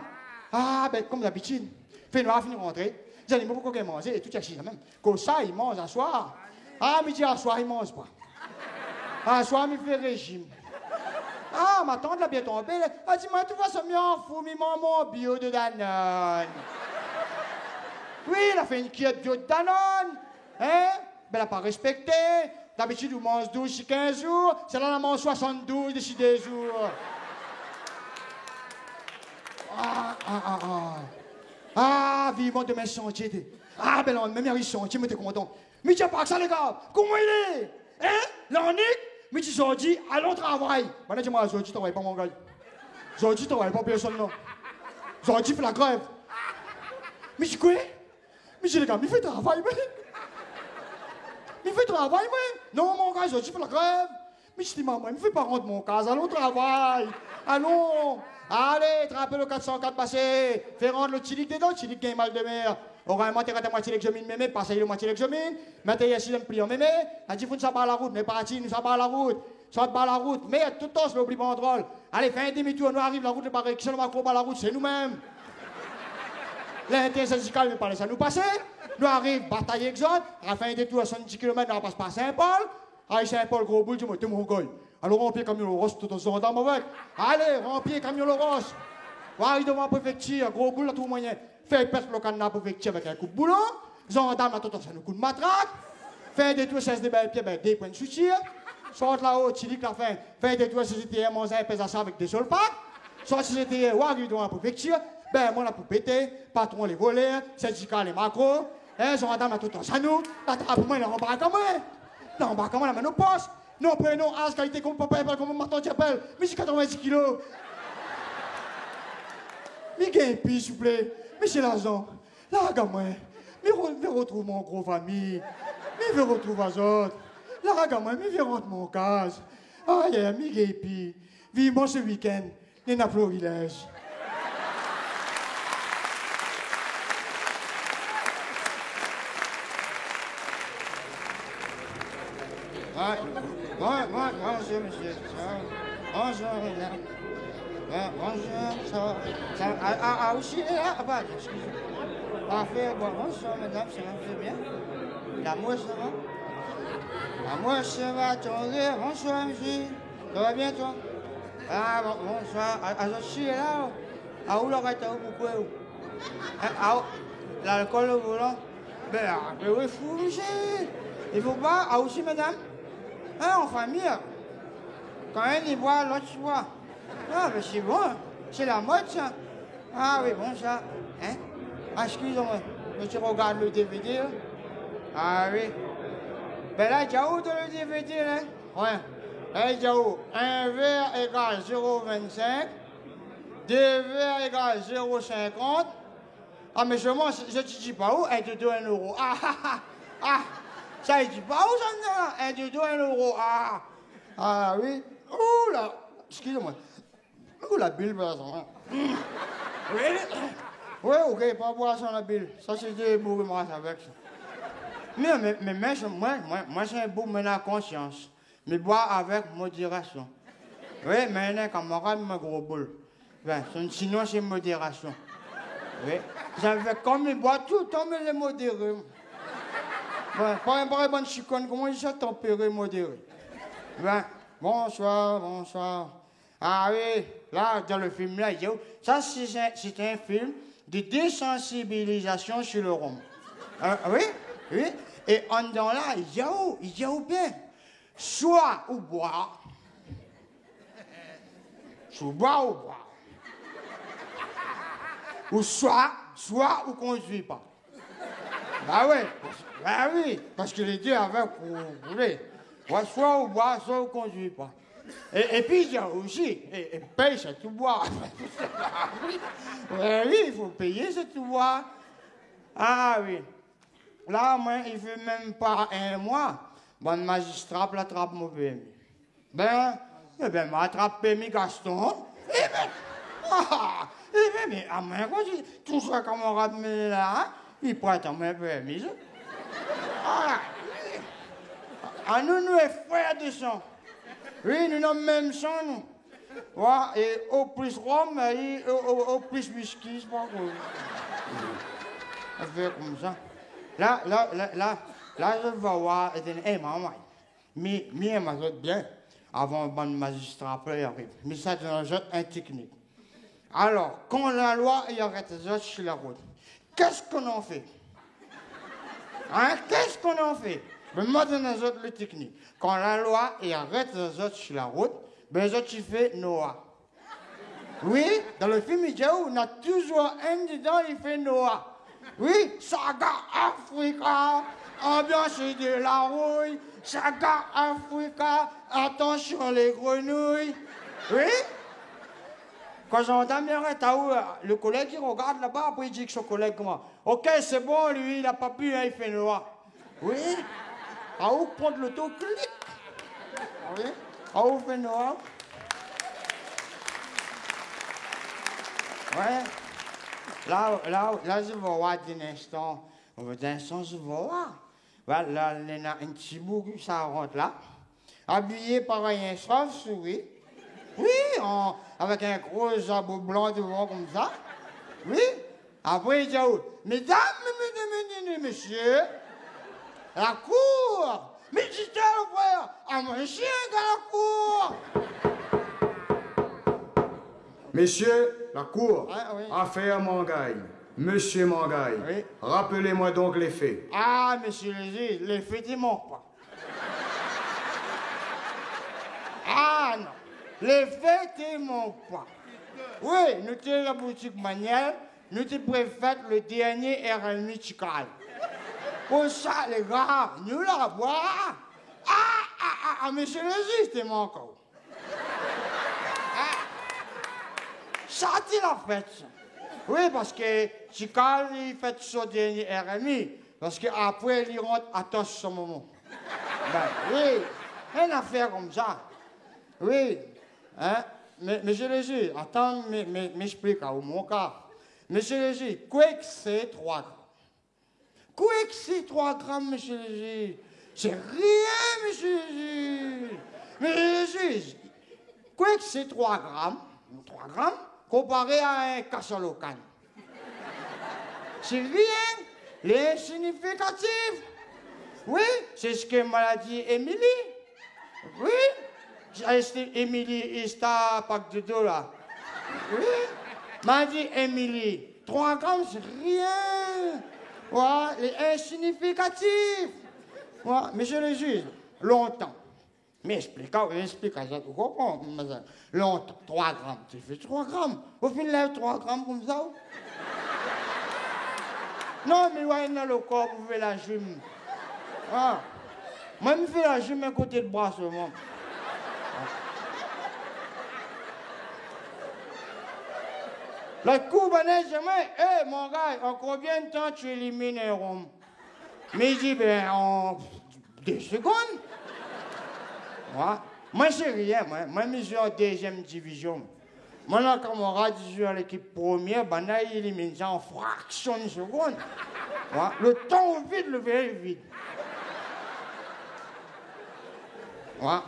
Ah, ben, comme d'habitude. Fait noir, fini rentrer. J'ai dit, mais pourquoi il mange? Et tout est chier, même. Comme ça, il mange à soir. Ah, mais à soir, il mange pas. À soir, il fait régime. Ah, ma tante l'a bien tombé. Elle dit, moi, tu vois, ça m'en fout, mais mon bio de Danone. Oui, elle a fait une cuillère de bio de Danone. Hein? Ben, elle n'a pas respecté. D'habitude, on mange 12 sur 15 jours. Celle-là, elle mange 72 d'ici 2 jours. Ah, vivement demain chantier. Ah, ben, là, même il y a eu chantier, mais t'es content. Mais tu n'as pas que ça, les gars. Comment il est? Hein? L'Annick? Mais tu dis, allons travail. Maintenant, dis-moi, aujourd'hui, tu travailles pas, mon gars. Aujourd'hui, tu travailles pas personne, non. Aujourd'hui, fais la grève. Mais tu quoi? Mais je les gars, mais fais travail, mais. Mais fais travail, mais. Non, mon gars, aujourd'hui, fais la grève. Mais je dis, maman, mais fais pas rendre mon cas. Allons travail. Allons. Allez, trappe le 404 passé. Fais rendre le tilic dedans, tilic qui a mal de mer. Aura un moitié l'examen, mémé, passez le moitié l'examen. Mettez ici un pliant, mémé. Elle dit, vous ne savez pas la route, mais parti, nous savons pas la route. Soit pas la route, mais tout le temps, je l'oublie pas en drôle. Allez, fais un demi-tour, nous arrive, la route n'est pas réquisition, nous macro pas la route, c'est nous-mêmes. L'intersyndical ne pas laisser nous passer. Nous arrive, bataille exode, à la fin des tours à 70 km, on passe par Saint-Paul. Allez, Saint-Paul, gros boule, dis-moi, t'es mon gars. Alors, remplir camion le Ross, tout en se rendant avec. Allez, remplir camion le Ross. Arrive devant la préfecture, gros boule, là, tout moyen. Fait pète le canard pour préfecture avec un coup de boulon. Gendarme, là, tout en un coup de matraque. Fait des tours, 16 de belles pieds, ben, des points de soutien. Sorte là-haut, Chilic, la fin. Fait des tours, CGTR, mon zin, pèse à ça avec des solpats. Sorte CGTR, ou arrive devant la préfecture. Ben, moi, là, pour péter. Patron, les voleurs. Syndicat, les macros. Gendarme, là, tout en ça, nous. La trappe, moi, il rembarque comme moi. Non, embarque comme moi, la main au poste. Non, prénom, as, qualité, comme papa, comme Martin, tu appelles. Mais j'ai 90 kilos. Mais gagne, s'il vous plaît. Mais c'est l'argent. Là, regarde-moi. Mais je retrouve mon gros famille. Mais je retrouve les autres. Là, regarde-moi. Mais je rentre mon case. Aïe, aïe, mais gagne. Vivement ce week-end. Les n'a florilège. Bonjour, monsieur. Bonjour, madame. Bonjour, ça va. Aussi, là, excusez-moi. Parfait, bonjour, madame, ça va bien? L'amour, ça va? Ah, moi, ça va, attendez. Bonsoir, monsieur. Ça va bien, toi? Ah, bonsoir. Je suis là. Ah, où l'aurait-tu pourquoi? Ah, l'alcool au volant? Ben, oui, fou, monsieur. Il faut pas. Ah, aussi, madame? Hein, en famille. Quand un y boit, l'autre y boit. Ah, ben, c'est bon. C'est la mode, ça. Ah, oui, bon, ça. Hein? Ah, excusez-moi. Monsieur regarde le DVD, là. Ah, oui. Ben là, il y a où dans le DVD, là? Ouais. Là, il y a où? Un verre égale 0,25. Deux verres égale 0,50. Ah, mais je te dis pas où? Un de 2, 1 euro. Ah, ah, ah. Ah, ça, il dit pas où, ça, un de 2, 1 euro. Ah, ah, oui. Ouh là. Excusez-moi. Ouh, la bille, par exemple. Oui. Oui, ok, pas boire la bille. Ça, c'est des bourrements avec ça. Mais moi, j'ai un beau mener à conscience. Mais boire avec modération. Oui, mais un camarade, ma gros boule. Ben, sinon, c'est modération. Oui. J'avais comme il boit tout le temps, mais les modérés. Ben, pas un bon chiconne, comment ils sont tempérés, modérés. Ben, bonsoir, bonsoir. Ah oui, là, dans le film, là, ça, c'est un film de désensibilisation sur le rhum. Oui, oui. Et en dedans là, il y a où bien? Soit ou boire. Soit boire ou boire. Ou soit ou conduit pas. Bah oui, parce que les deux avec, vous voulez. Ouais, soit ou boire, soit ou conduit pas. Et puis il y a aussi, et paye, c'est tout boire. Oui, il faut payer, c'est tout boire. Ah oui. Là, moi, il ne fait même pas un mois. Bon, magistrat l'attrape mon PMI. M'attrape PMI Gaston. Mais à moi, quand je tout ça, camarade, mais là, il prête à mon PMI. Ah, nous sommes frères de sang. Oui, nous sommes même sang, nous. Ouais, et au plus rhum, et au plus whisky, c'est pas cool. On fait comme ça. Là, je vais voir et dire, hé, maman, mais m'a dit bien, avant le bon magistrat arrive. Mais ça, c'est un technique. Alors, quand la loi il arrête les autres sur la route, qu'est-ce qu'on en fait? Hein? Qu'est-ce qu'on en fait? Ben, moi, je donne autres le technique. Quand la loi il arrête les autres sur la route, ben, les autres, tu fais Noah. Oui, dans le film, il dit, on a toujours un dedans, il fait Noah. Oui, Saga Africa, ambiance de la rouille, Saga Africa, attention les grenouilles. Oui? Quand j'entends bien, le collègue il regarde là-bas, après il dit que son collègue comment? Ok, c'est bon, lui, il n'a pas pu, hein, il fait noir. Oui? À où prendre l'autoclic? Oui? À où fait noir? Ouais? Là, je vais voir d'un instant. D'un instant, je vais voir. Là, il y a un petit bout, ça rentre là. Habillé par un chauve-souris. Oui, avec un gros jabot blanc devant comme ça. Oui. Après, il dit, mesdames, messieurs, la cour. Mais dites le frère, à mon chien dans la cour. Messieurs, la cour, Ah, oui. affaire Mangaï, monsieur Mangaï, Oui. rappelez-moi donc les faits. Ah, monsieur le juge, les faits, ils manquent pas. Ah, non, les faits, ils manquent pas. Oui, nous sommes la boutique Maniel, nous sommes préfète le dernier RMI Chical. Pour ça, les gars, nous la boire. Monsieur le juge, ils manquent encore. Ça, tu l'as fait, ça. Oui, parce que Chical, il fait son dernier RMI. Parce qu'après, il rentre à tous son moment. Oui, une affaire comme ça. Oui. Hein? Mais monsieur le juge, attends, m'explique à mon cas. Monsieur le juge, quoi que c'est 3 grammes? Quoi que c'est 3 grammes, monsieur le juge? C'est rien, monsieur le juge. Monsieur le juge, quoi que c'est 3 grammes? 3 grammes? Comparé à un cassolocan. C'est rien, l'insignificatif. Oui, c'est ce que m'a dit Émilie. Oui. Émilie, Ista, Pac de dos là. Oui. M'a dit Émilie, 3 grammes, c'est rien. Ouais, les insignificatifs. Ouais, monsieur le juge, longtemps. Mais explique ça, tu comprends? Longtemps, 3 grammes, tu fais 3 grammes. Au final, 3 grammes comme ça. Non, mais ouais, dans le corps, vous faites la gym. Ah. Moi, je fais la gym à côté de bras seulement. La coupe, hey, mon gars, en combien de temps tu élimines Rome? Mais il dit, ben, en 2 secondes. Ouais. Moi, c'est rien, moi, je suis en 2e division. Mon camarade, je suis à l'équipe première, ben là, il élimine ça en fraction de seconde. Ouais. Le temps au vide, le verre vide. Ouais.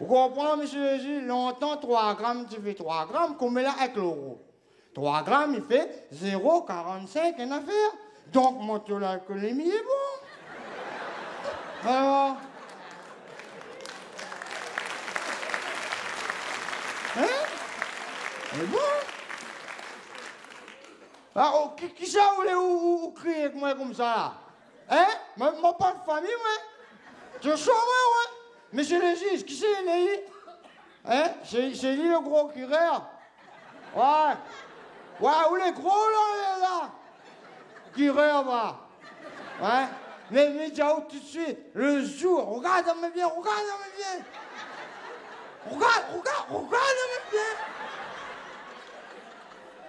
Vous comprenez, monsieur Gilles? Longtemps, 3 grammes, tu fais 3 grammes, comme là avec l'euro. 3 grammes, il fait 0,45 en affaire. Donc, mon taux d'alcoolémie est bon. Alors. Hein? C'est bon. Alors, qui ça voulait crier avec moi comme ça là? Hein? Moi, pas de famille, moi. Je suis moi, ouais. Monsieur le juge, qui c'est lui? Hein? C'est lui le gros cureur? Ouais. Ouais, où les gros là? Cureur, va. Ouais. Mais Diao, tout de suite, le jour, regarde-moi bien. Regarde-moi bien.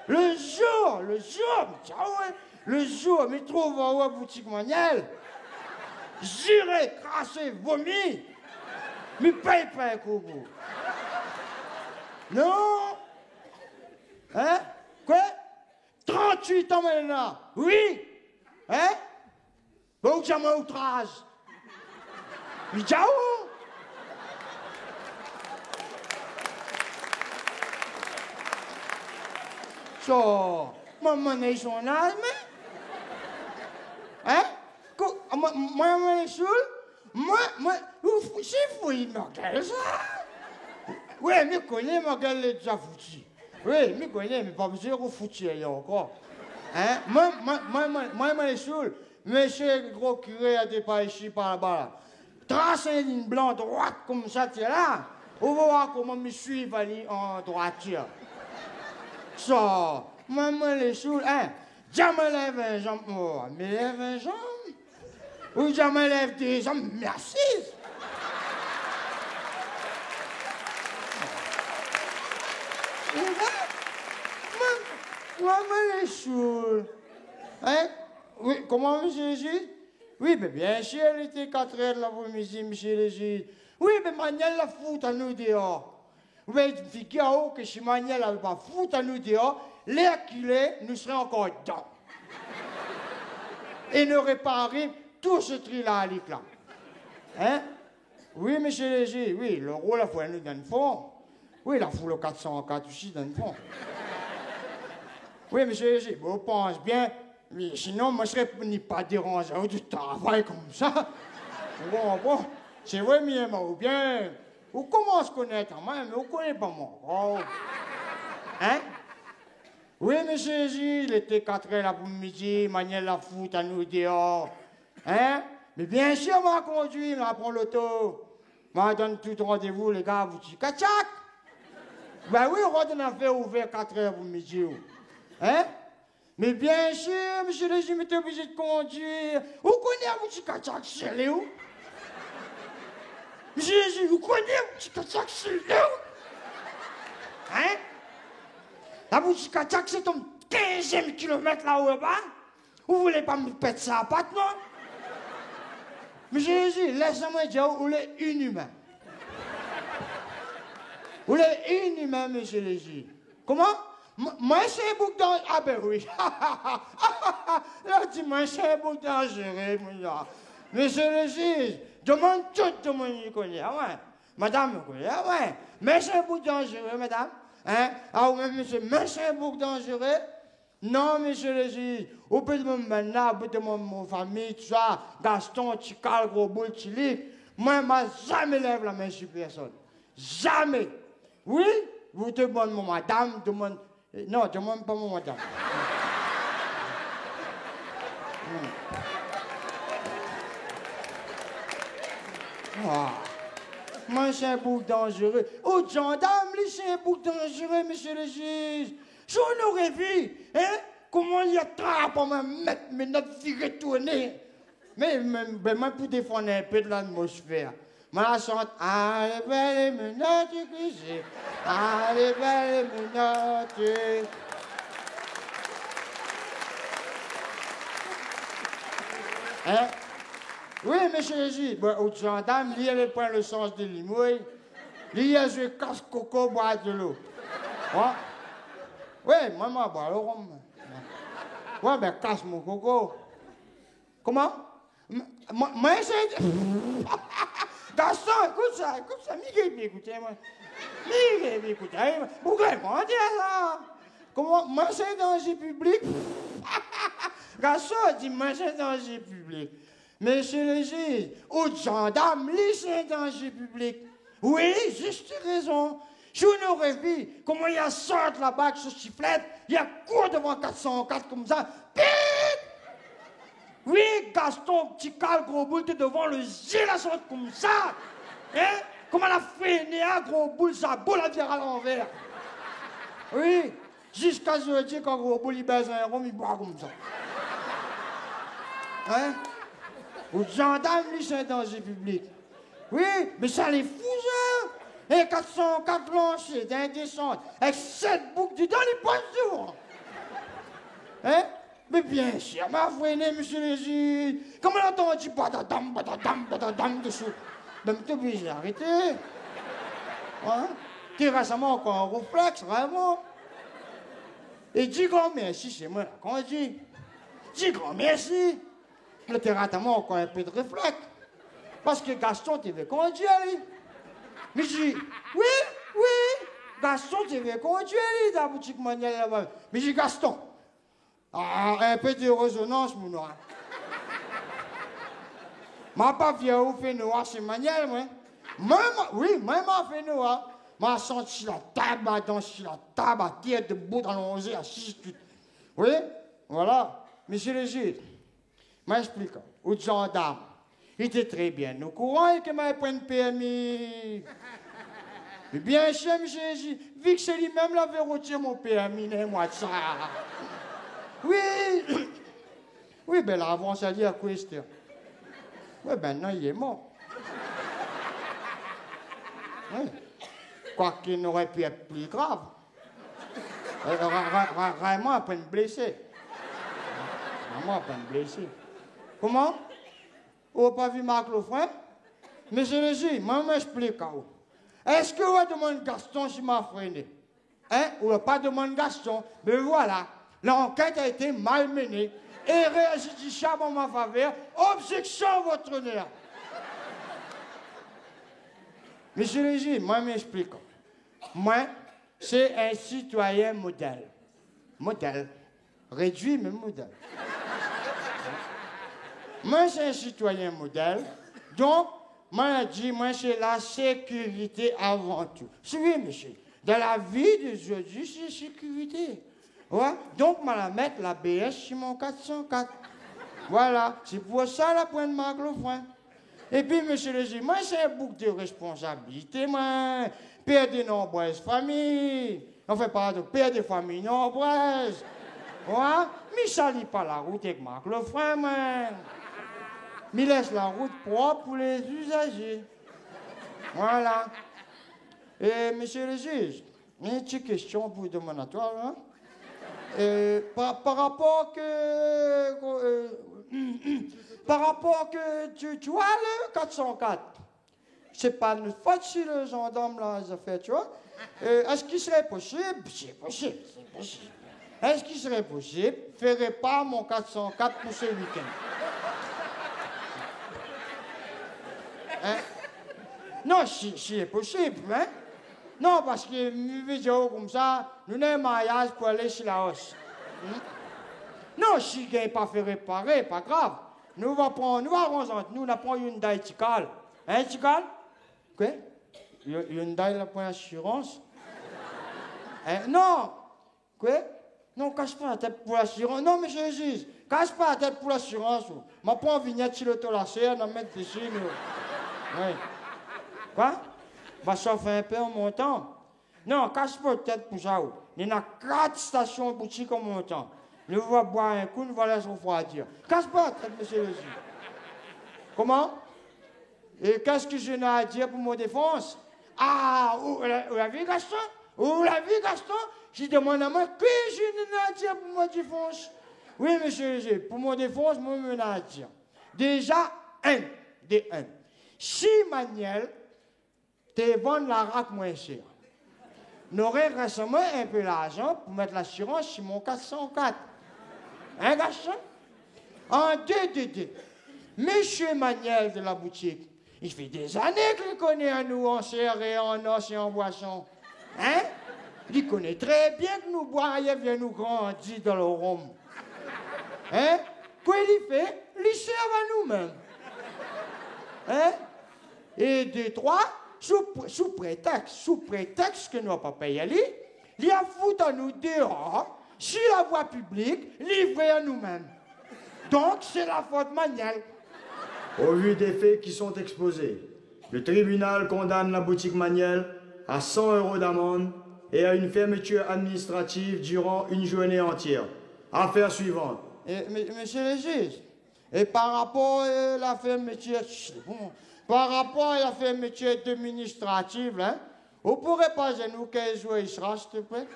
Le jour, le jour, me trouve à la boutique Maniel. J'irai cracher, vomi. Mais paye pas un coup. Non? Hein? Quoi? 38 ans maintenant. Oui? Hein? Donc j'ai mon outrage. Mais ciao! So, maman est son âme? Hein? Moi, est saoul? Moi, c'est fou, il m'a ça. Oui, mais connais, ma gueule est déjà foutue. Oui, mais connais, mais pas besoin de foutre encore. Hein? Moi, est saoul. Monsieur le gros curé a dépassé ici par là-bas. Tracez une ligne blanche droite comme ça, tu es là. On va voir comment me suivre en droiture. Ça, maman les saoul, hein? Jamais lève un jambe. Oh, mais lève un jambe? Ou jamais lève des jambes? Merci. Maman les saoul. Hein? Oui, comment, monsieur le juge? Oui, mais bien sûr, elle était 4 heures l'après-midi, monsieur le juge. Oui, mais Maniel la fout à nous dehors. Oui, figure que si Maniel n'avait pas fout à nous dehors, l'air qu'il est, nous serions encore dedans. Et n'aurait pas arrivé tout ce tri-là à l'éclat. Hein? Oui, monsieur le juge, oui, le rôle a fait nous dans le fond. Oui, la foule 404 aussi dans le fond. Oui, monsieur le juge, on pense bien. Mais sinon, moi, je ne serais pas dérangé du travail comme ça. Bon, c'est vrai, mais ou bien, on commence à connaître, mais on ne connaît pas moi. Oh. Hein? Oui, monsieur Gilles, il était 4 heures l'après-midi, Maniel la fout à nous dehors. Hein? Mais bien sûr, m'a conduit, m'a prend l'auto. M'a donné tout rendez-vous, les gars, vous dites, Kachak! Ben oui, on a fait ouvert 4 heures l'après-midi. Hein? Mais bien sûr, monsieur le juge m'était obligé de conduire. Vous connaissez un petit Kachak, c'est où? Monsieur le juge, vous connaissez un petit Kachak, c'est où? Hein? La boutique Kachak, c'est ton 15e kilomètre là-haut bas. Vous voulez pas me péter ça à patte, non? Monsieur le juge, laissez-moi dire, vous êtes inhumain. Vous êtes inhumain, monsieur le juge. Comment? Moi, c'est un bouc dangereux. Ah ben oui. Là, dis-moi, c'est un bouc dangereux. Monsieur le juge, demande tout le monde qui connaît. Ah ouais. Madame me connaît. Ah ouais. Mais c'est un bouc dangereux, madame. Hein? Ah ouais, monsieur, mais c'est un bouc dangereux. Non, monsieur le juge. Au bout de mon maintenant, au bout de mon famille, tout ça, Gaston, Chical, Gros Boule, Chili, moi, je jamais lève la main sur personne. Jamais. Oui, vous demandez mon madame, demande. Non, demande pas mon madame. Ah. Moi, c'est un bouc dangereux. Oh, gendarme, lui, c'est un bouc dangereux, monsieur le juge. J'en aurais vu, hein? Comment il y a trop pour me mettre mes notes virées tournées. Mais pour défendre un peu de l'atmosphère. Moi, je chante allez, belle menottes, que allez, belle menottes. Hein? Oui, monsieur le juge, au gendarme, il avait pris le sens de l'imouille. Il a joué casse-coco, boire de l'eau. Ouais. Oui, maman, boire le rhum. Ouais, ben, casse mon coco. Comment? Moi, c'est... Gaston, écoute ça, Miguel, écoutez-moi. Miguel, écoutez-moi. Pourquoi dire ça? Comment? Moi, c'est un danger public. Gaston dit, moi, c'est un danger public. Monsieur le juge, aux gendarmes, c'est un danger public. Oui, juste raison. Je n'aurais vu comment il y a sorte là-bas avec ce sifflet, il y a court devant 404 comme ça. Pip! Oui, Gaston, petit cal, gros boule, t'es devant le gilet à sorte comme ça. Hein? Comment la freiné à gros boule, ça boule à dire à l'envers. Oui, jusqu'à ce que quand gros boule, il baise un rhum, il boit comme ça. Hein? Aux gendarmes, lui, c'est un danger public. Oui, mais ça les fout, ça. Et 404 lancés d'indécente, avec 7 boucles dedans, les poches devant. Hein? Mais bien sûr, ma freinée, monsieur le juge. Comment l'entend dit badadam dessous? Ben, t'es obligé d'arrêter. Hein? T'es récemment encore en réflexe, vraiment. Et dis grand merci, c'est moi, qu'on dit. Dis grand merci. Le terrain encore un peu de réflexe. Parce que Gaston, tu veux conduire, lui. Mais je dis, oui, Gaston, tu veux conduire, lui, dans la boutique manuelle là-bas. Mais je dis, Gaston, un peu de résonance, mon noir. Ma pas vieux ou fait noir, c'est manuel, moi. Oui, moi, m'a fait noir. M'a senti la table, à danser la table, à tête debout, allongée, assise, tout. Oui, voilà. Monsieur le juge, m'explique, au gendarme, il était très bien au courant qu'il m'avait pris une PMI. Mais bien sûr, monsieur le juge, vu que c'est lui-même qui avait retiré mon PMI, moi de ça. Oui, oui, ben là, avant, ça dit à question. Oui, ben non, il est mort. Oui. Quoi qu'il n'aurait pu être plus grave. Vraiment, à peine blessé. Vraiment, à peine blessé. Comment? Vous n'avez pas vu Marc Lefranc? Monsieur le juge, moi, je m'explique à vous. Est-ce que vous demandez Gaston si m'a freiné? Hein? Ou n'avez pas demandé Gaston? Mais voilà, l'enquête a été mal menée. Erreur judiciaire en ma faveur. Objection, votre honneur. Monsieur le juge, moi, je m'explique. Moi, c'est un citoyen modèle. Modèle. Réduit, mais modèle. Moi, c'est un citoyen modèle. Donc, moi, je dis, moi, c'est la sécurité avant tout. Oui, monsieur. Dans la vie d'aujourd'hui, c'est sécurité. Ouais. Donc, je vais mettre la BS sur mon 404. Voilà. C'est pour ça la pointe de Marc Lefranc. Et puis, monsieur le juge, moi, c'est un bouc de responsabilité, moi. Père de nombreuses familles. Enfin, pardon, père de familles nombreuses. Ouais. Mais ça ne lit pas la route avec Marc Lefranc, moi. Mais laisse la route propre pour les usagers. Voilà. Et monsieur le juge, une petite question pour vous demander à toi, hein? Par rapport que... par rapport que tu vois le 404, c'est pas notre faute si le gendarme là les a fait, tu vois. Est-ce qu'il serait possible, c'est possible, est-ce qu'il serait possible, ferait pas mon 404 pour ce week-end? Hein? Non, si c'est possible, hein? Non, parce que nous vidéos comme ça, nous avons un mariage pour aller chez la hausse. Non, si il pas fait réparer, pas grave. Nous allons arranger entre nous, on prend Hyundai Tikal. Hein, Tikal? Quoi? Hyundai, là, pour l'assurance? Hein? Non! Quoi? Non, cache pas la tête pour l'assurance. Non, monsieur le juge, cache pas la tête pour l'assurance. Je prends une vignette sur l'autolacé, on va mettre dessus. Oui. Quoi? Va chauffer un peu en montant. Non, cache pas la tête pour ça. Il y a 4 stations de boutique en montant. Nous allons boire un coup, nous allons laisser refroidir. Cache pas la tête, monsieur le juge. Comment? Et qu'est-ce que je n'ai à dire pour mon défense? Ah, vous l'avez, Gaston? Vous l'avez, Gaston? Je demande à moi que je n'ai à dire pour mon défense. Oui, monsieur le juge, pour mon défense, moi, je n'ai à dire. Déjà, si Maniel te vend la raque moins chère, n'aurait récemment un peu d'argent pour mettre l'assurance sur mon 404. Hein, Gaston? En deux. Monsieur Maniel de la boutique, il fait des années qu'il connaît un nous en serre et en os et en boisson. Hein? Il connaît très bien que nous boirions bien nous grandir dans le rhum. Hein? Quoi il fait? Il sert à nous-mêmes. Hein? Et deux, trois, sous prétexte que nous n'avons pas payé lui, il a foutu à nous dehors, sur la voie publique, livré à nous-mêmes. Donc, c'est la faute Maniel. Au vu des faits qui sont exposés, le tribunal condamne la boutique Maniel à 100 € d'amende et à une fermeture administrative durant une journée entière. Affaire suivante. Monsieur le juge, et par rapport à la fermeture, par rapport à la fermeture administrative, hein, vous pourrez pas nous 15 jours il sera, s'il te plaît?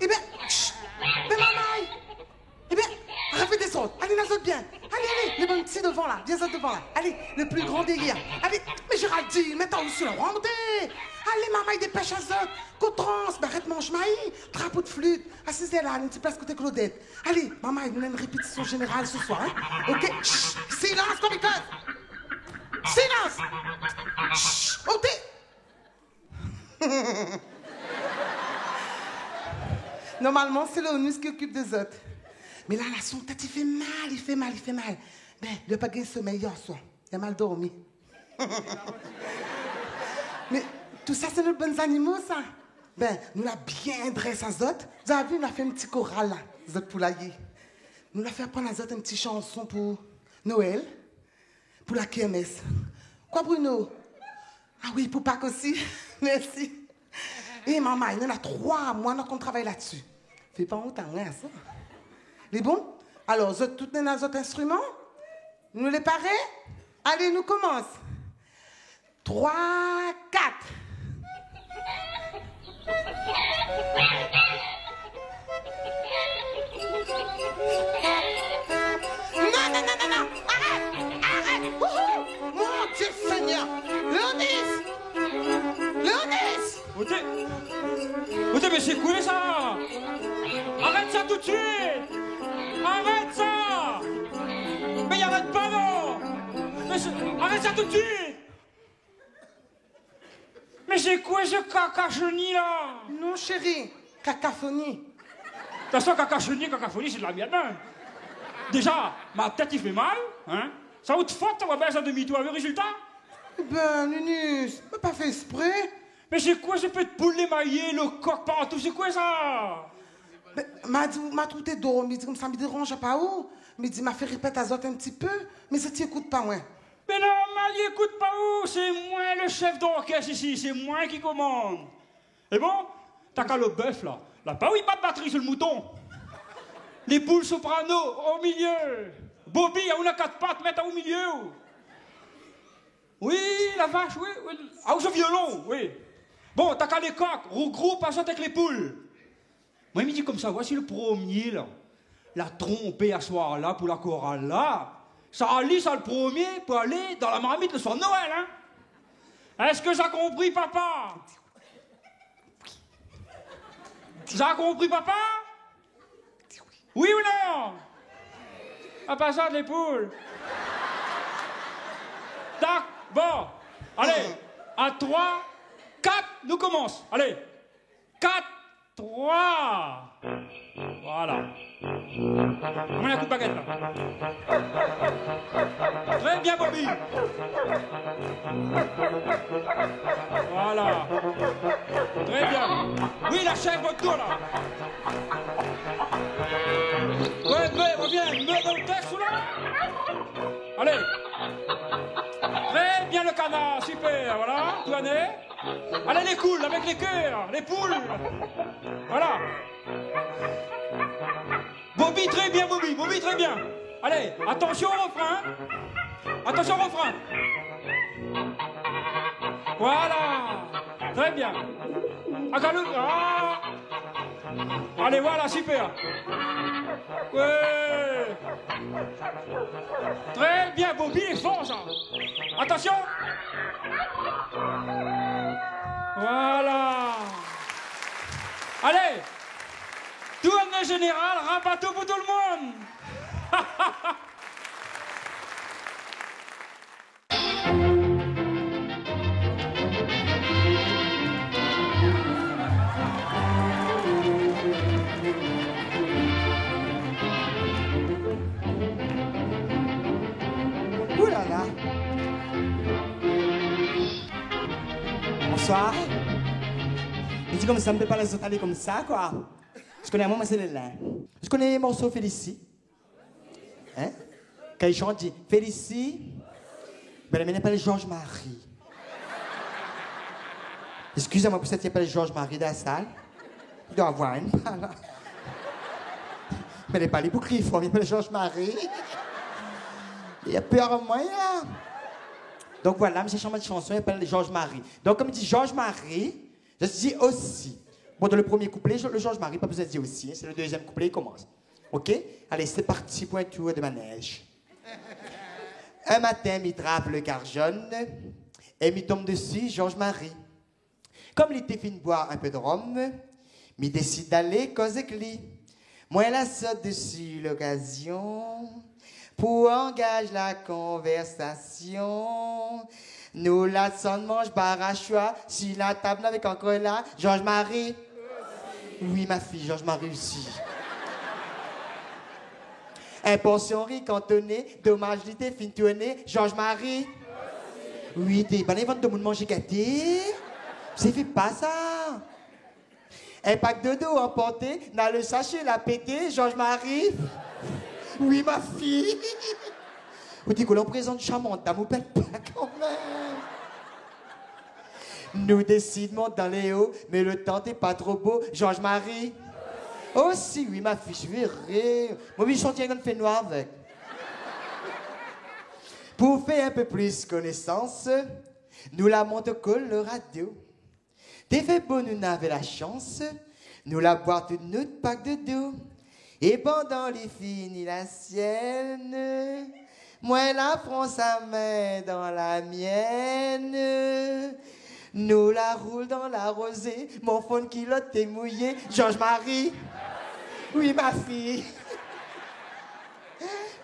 Eh bien, chut, mais maman, eh bien, refais des autres. Allez, dans autres bien. Allez, les bons petits devant là, viens ça devant là. Allez, le plus grand délire. Allez, mais Géraldine, mets-toi sur la ronde. Allez, maman, dépêche à zot. Cotrance, arrête mange maïs, drapeau de flûte. Assisez là, une petite place côté Claudette. Allez, maman, il nous a une répétition générale ce soir, hein. Ok, chut, silence, comiqueuse. Silence. Chut, ôtez. Normalement, c'est l'ONUS qui occupe des autres. Mais là, son tête, il fait mal. Ben, il n'a pas gagné sommeil hier soir. Il a mal dormi. Mais tout ça, c'est nos bons animaux, ça. Ben, nous l'a bien dressé à Zot. Vous avez vu, on a fait un petit choral, là, Zot Poulailler. Nous l'a fait apprendre à Zot une petite chanson pour Noël, pour la kermesse. Quoi, Bruno? Ah oui, pour Pâques aussi. Merci. Et maman, il y en a 3 mois qu'on travaille là-dessus. Fais pas honte, hein, ça. Les bons? Alors, Zot, toutes les autres instruments? Nous les parés? Allez, nous commence. 3, 4. Non. Arrête. Wouhou. Mon Dieu Seigneur. Léonis. Ôtez, mais c'est quoi ça? Arrête ça tout de suite. Arrête ça. Mais il arrête pas, non. Arrête ça tout de suite. Mais c'est quoi ce cacachoni là? Non, chérie, cacophonie. De toute façon, cacachoni, c'est de la merde. Hein? Déjà, ma tête il fait mal. Hein? Ça vous te faute, on va faire ça demi-tour. Le résultat? Eh ben, Nunus, mais pas fait exprès. Mais c'est quoi ce peu de poule émaillé, le coq partout, c'est quoi ça? M'a trouvé t'es dormi, comme ça me dérange pas où. Me dit, m'a fait répéter à Zot un petit peu, mais ça t'écoute pas, moi. Mais normal, il écoute pas où? C'est moi le chef d'orchestre ici, c'est moi qui commande. Et bon, t'as qu'à le bœuf là. Là, bah oui, pas de batterie sur le mouton. Les poules soprano au milieu. Bobby, on a 4 pattes, mettre au milieu. Oui, la vache, oui. Ah, au violon, oui. Bon, t'as qu'à les coqs, regroupe à avec les poules. Moi, il me dit comme ça, voici le premier, là. La trompée à soir là pour la chorale là. Ça allie ça le premier pour aller dans la marmite le soir de Noël, hein. Est-ce que j'ai compris, papa? J'ai compris, papa? Oui ou non? À part ça, les poules. Tac, bon. Allez, à 3, 4, nous commence. Allez, 4, 3. Voilà. On a un coup de baguette, là. Très bien, Bobby. Voilà. Très bien. Oui, la chèvre, votre tour, là. Ouais, mais, reviens, mets dans le texte, là. Allez. Très bien, le canard, super, voilà, tout année. Allez, les coules, avec les cœurs, les poules. Voilà. Bobby, très bien, Bobby, Bobby, très bien. Allez, attention au refrain. Attention au refrain. Voilà. Très bien. Ah. Allez, voilà, super. Ouais. Très bien, Bobby, est fort, ça. Attention. Voilà. Allez. Tournée générale, rabateau pour tout le monde. Ouh là là. Bonsoir. Il dit comme ça, on ne peut pas les autres aller comme ça, quoi. Je connais un moment, c'est le lin. Je connais les morceaux Félicie. Hein? Quand ils chantent, dit Félicie. Ben, elle m'appelle Georges-Marie. Excusez-moi pour cette qui appelle Georges-Marie dans la salle. Il doit avoir une balle. Mais elle n'est pas les boucliers, il m'appelle Georges-Marie. Il y a peur en moi, là. Donc voilà, j'ai chanté une chanson, il s'appelle Georges-Marie. Donc, comme il dit Georges-Marie, je dis aussi. Bon, dans le premier couplet, le Georges-Marie, pas besoin de dire aussi. Hein, c'est le deuxième couplet, il commence. OK? Allez, c'est parti pour un tour de manège. Un matin, m'y trappe le car jaune et m'y tombe dessus Georges-Marie. Comme il était fin de boire un peu de rhum, m'y décide d'aller cause avec lui. Moi, elle a saute dessus l'occasion pour engager la conversation. Nous la sonne mange barachois sur la table avec encore là Georges-Marie. Oui, ma fille, Georges-Marie aussi. Impension ricantonné, dommage l'idée fin tournée, Georges-Marie. Oui, t'es pas les ventes de monde manger gâté. C'est fait pas ça. Un pack de dos emporté, dans le sachet la pété, Georges-Marie. Oui, ma fille. Vous dites que l'on présente charmante, dame, vous pète pas quand même. Nous décidons dans les hauts, mais le temps n'est pas trop beau, Georges-Marie. Oh si, oui, ma fille, je verrai. Moi, je chantier qu'on fait noir avec. Pour faire un peu plus connaissance, nous la montons le radio. T'es fait beau, nous n'avons la chance, nous la boire toute notre pack de dos. Et pendant les finis la sienne, moi la prends sa main dans la mienne. Nous la roule dans la rosée, mon fond de culotte est mouillé, Georges-Marie. Oui, ma fille.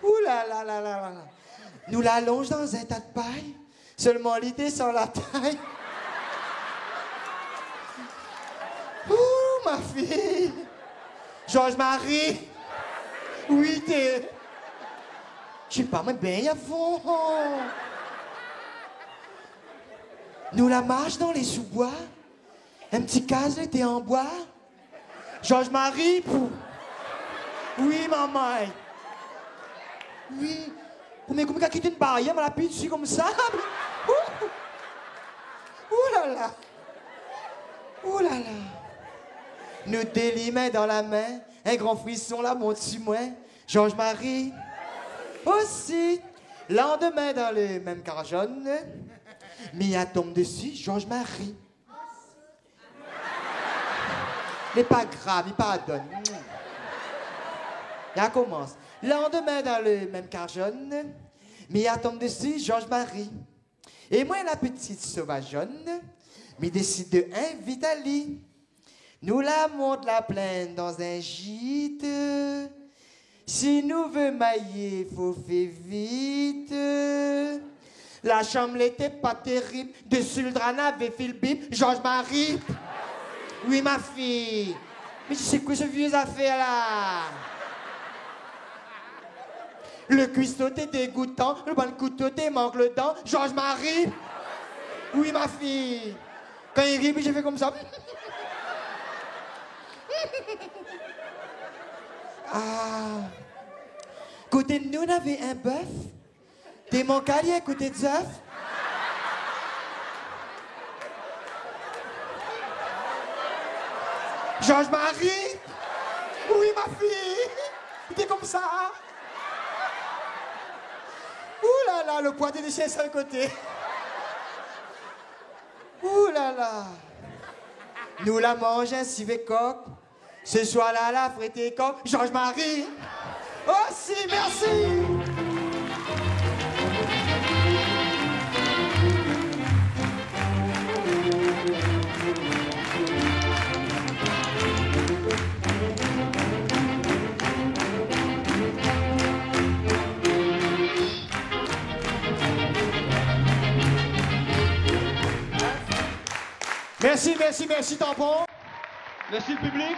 Ouh là là là là là. Nous la longe dans un tas de paille, seulement l'idée sans la taille. Ouh, ma fille. Georges-Marie. Oui, t'es... Je sais pas, mais bien à fond. Nous la marche dans les sous-bois. Un petit case était en bois. Georges-Marie pour... Oui, maman. Oui. Mais comment qu'a quitté une barrière, m'a la pile dessus comme ça? Ouh là là. Ouh là là. Nous délimons dans la main. Un grand frisson là monte sur moi. Georges-Marie. Aussi. Lendemain dans le même car jaune. Mia tombe dessus. Georges-Marie. Mais pas grave, il pardonne. Là commence. Lendemain dans le même car jaune, Mia tombe dessus, Georges-Marie. Et moi, la petite sauvageonne, m'y décide de inviter Ali. Nous la monte la plaine dans un gîte. Si nous veut mailler, faut faire vite. La chambre n'était pas terrible. Dessus le drap n'avait fait le bip. Georges-Marie. Oui, ma fille. Mais tu sais quoi ce vieux affaire là? Le cuistot est dégoûtant, le bon couteau t'es manque le dent. Georges-Marie. Oui, ma fille. Quand il rit, j'ai fait comme ça. Ah. Côté de nous, on avait un bœuf. T'es mon calier côté de œuf. Georges-Marie. Oui, ma fille. T'es comme ça. Ouh là là, le poids des déchets sur le côté. Ouh là là. Nous la mangeons ainsi avec coq. Ce soir-là, la frite et coq. Georges-Marie. Oh si, merci. Merci, tampon. Merci le public.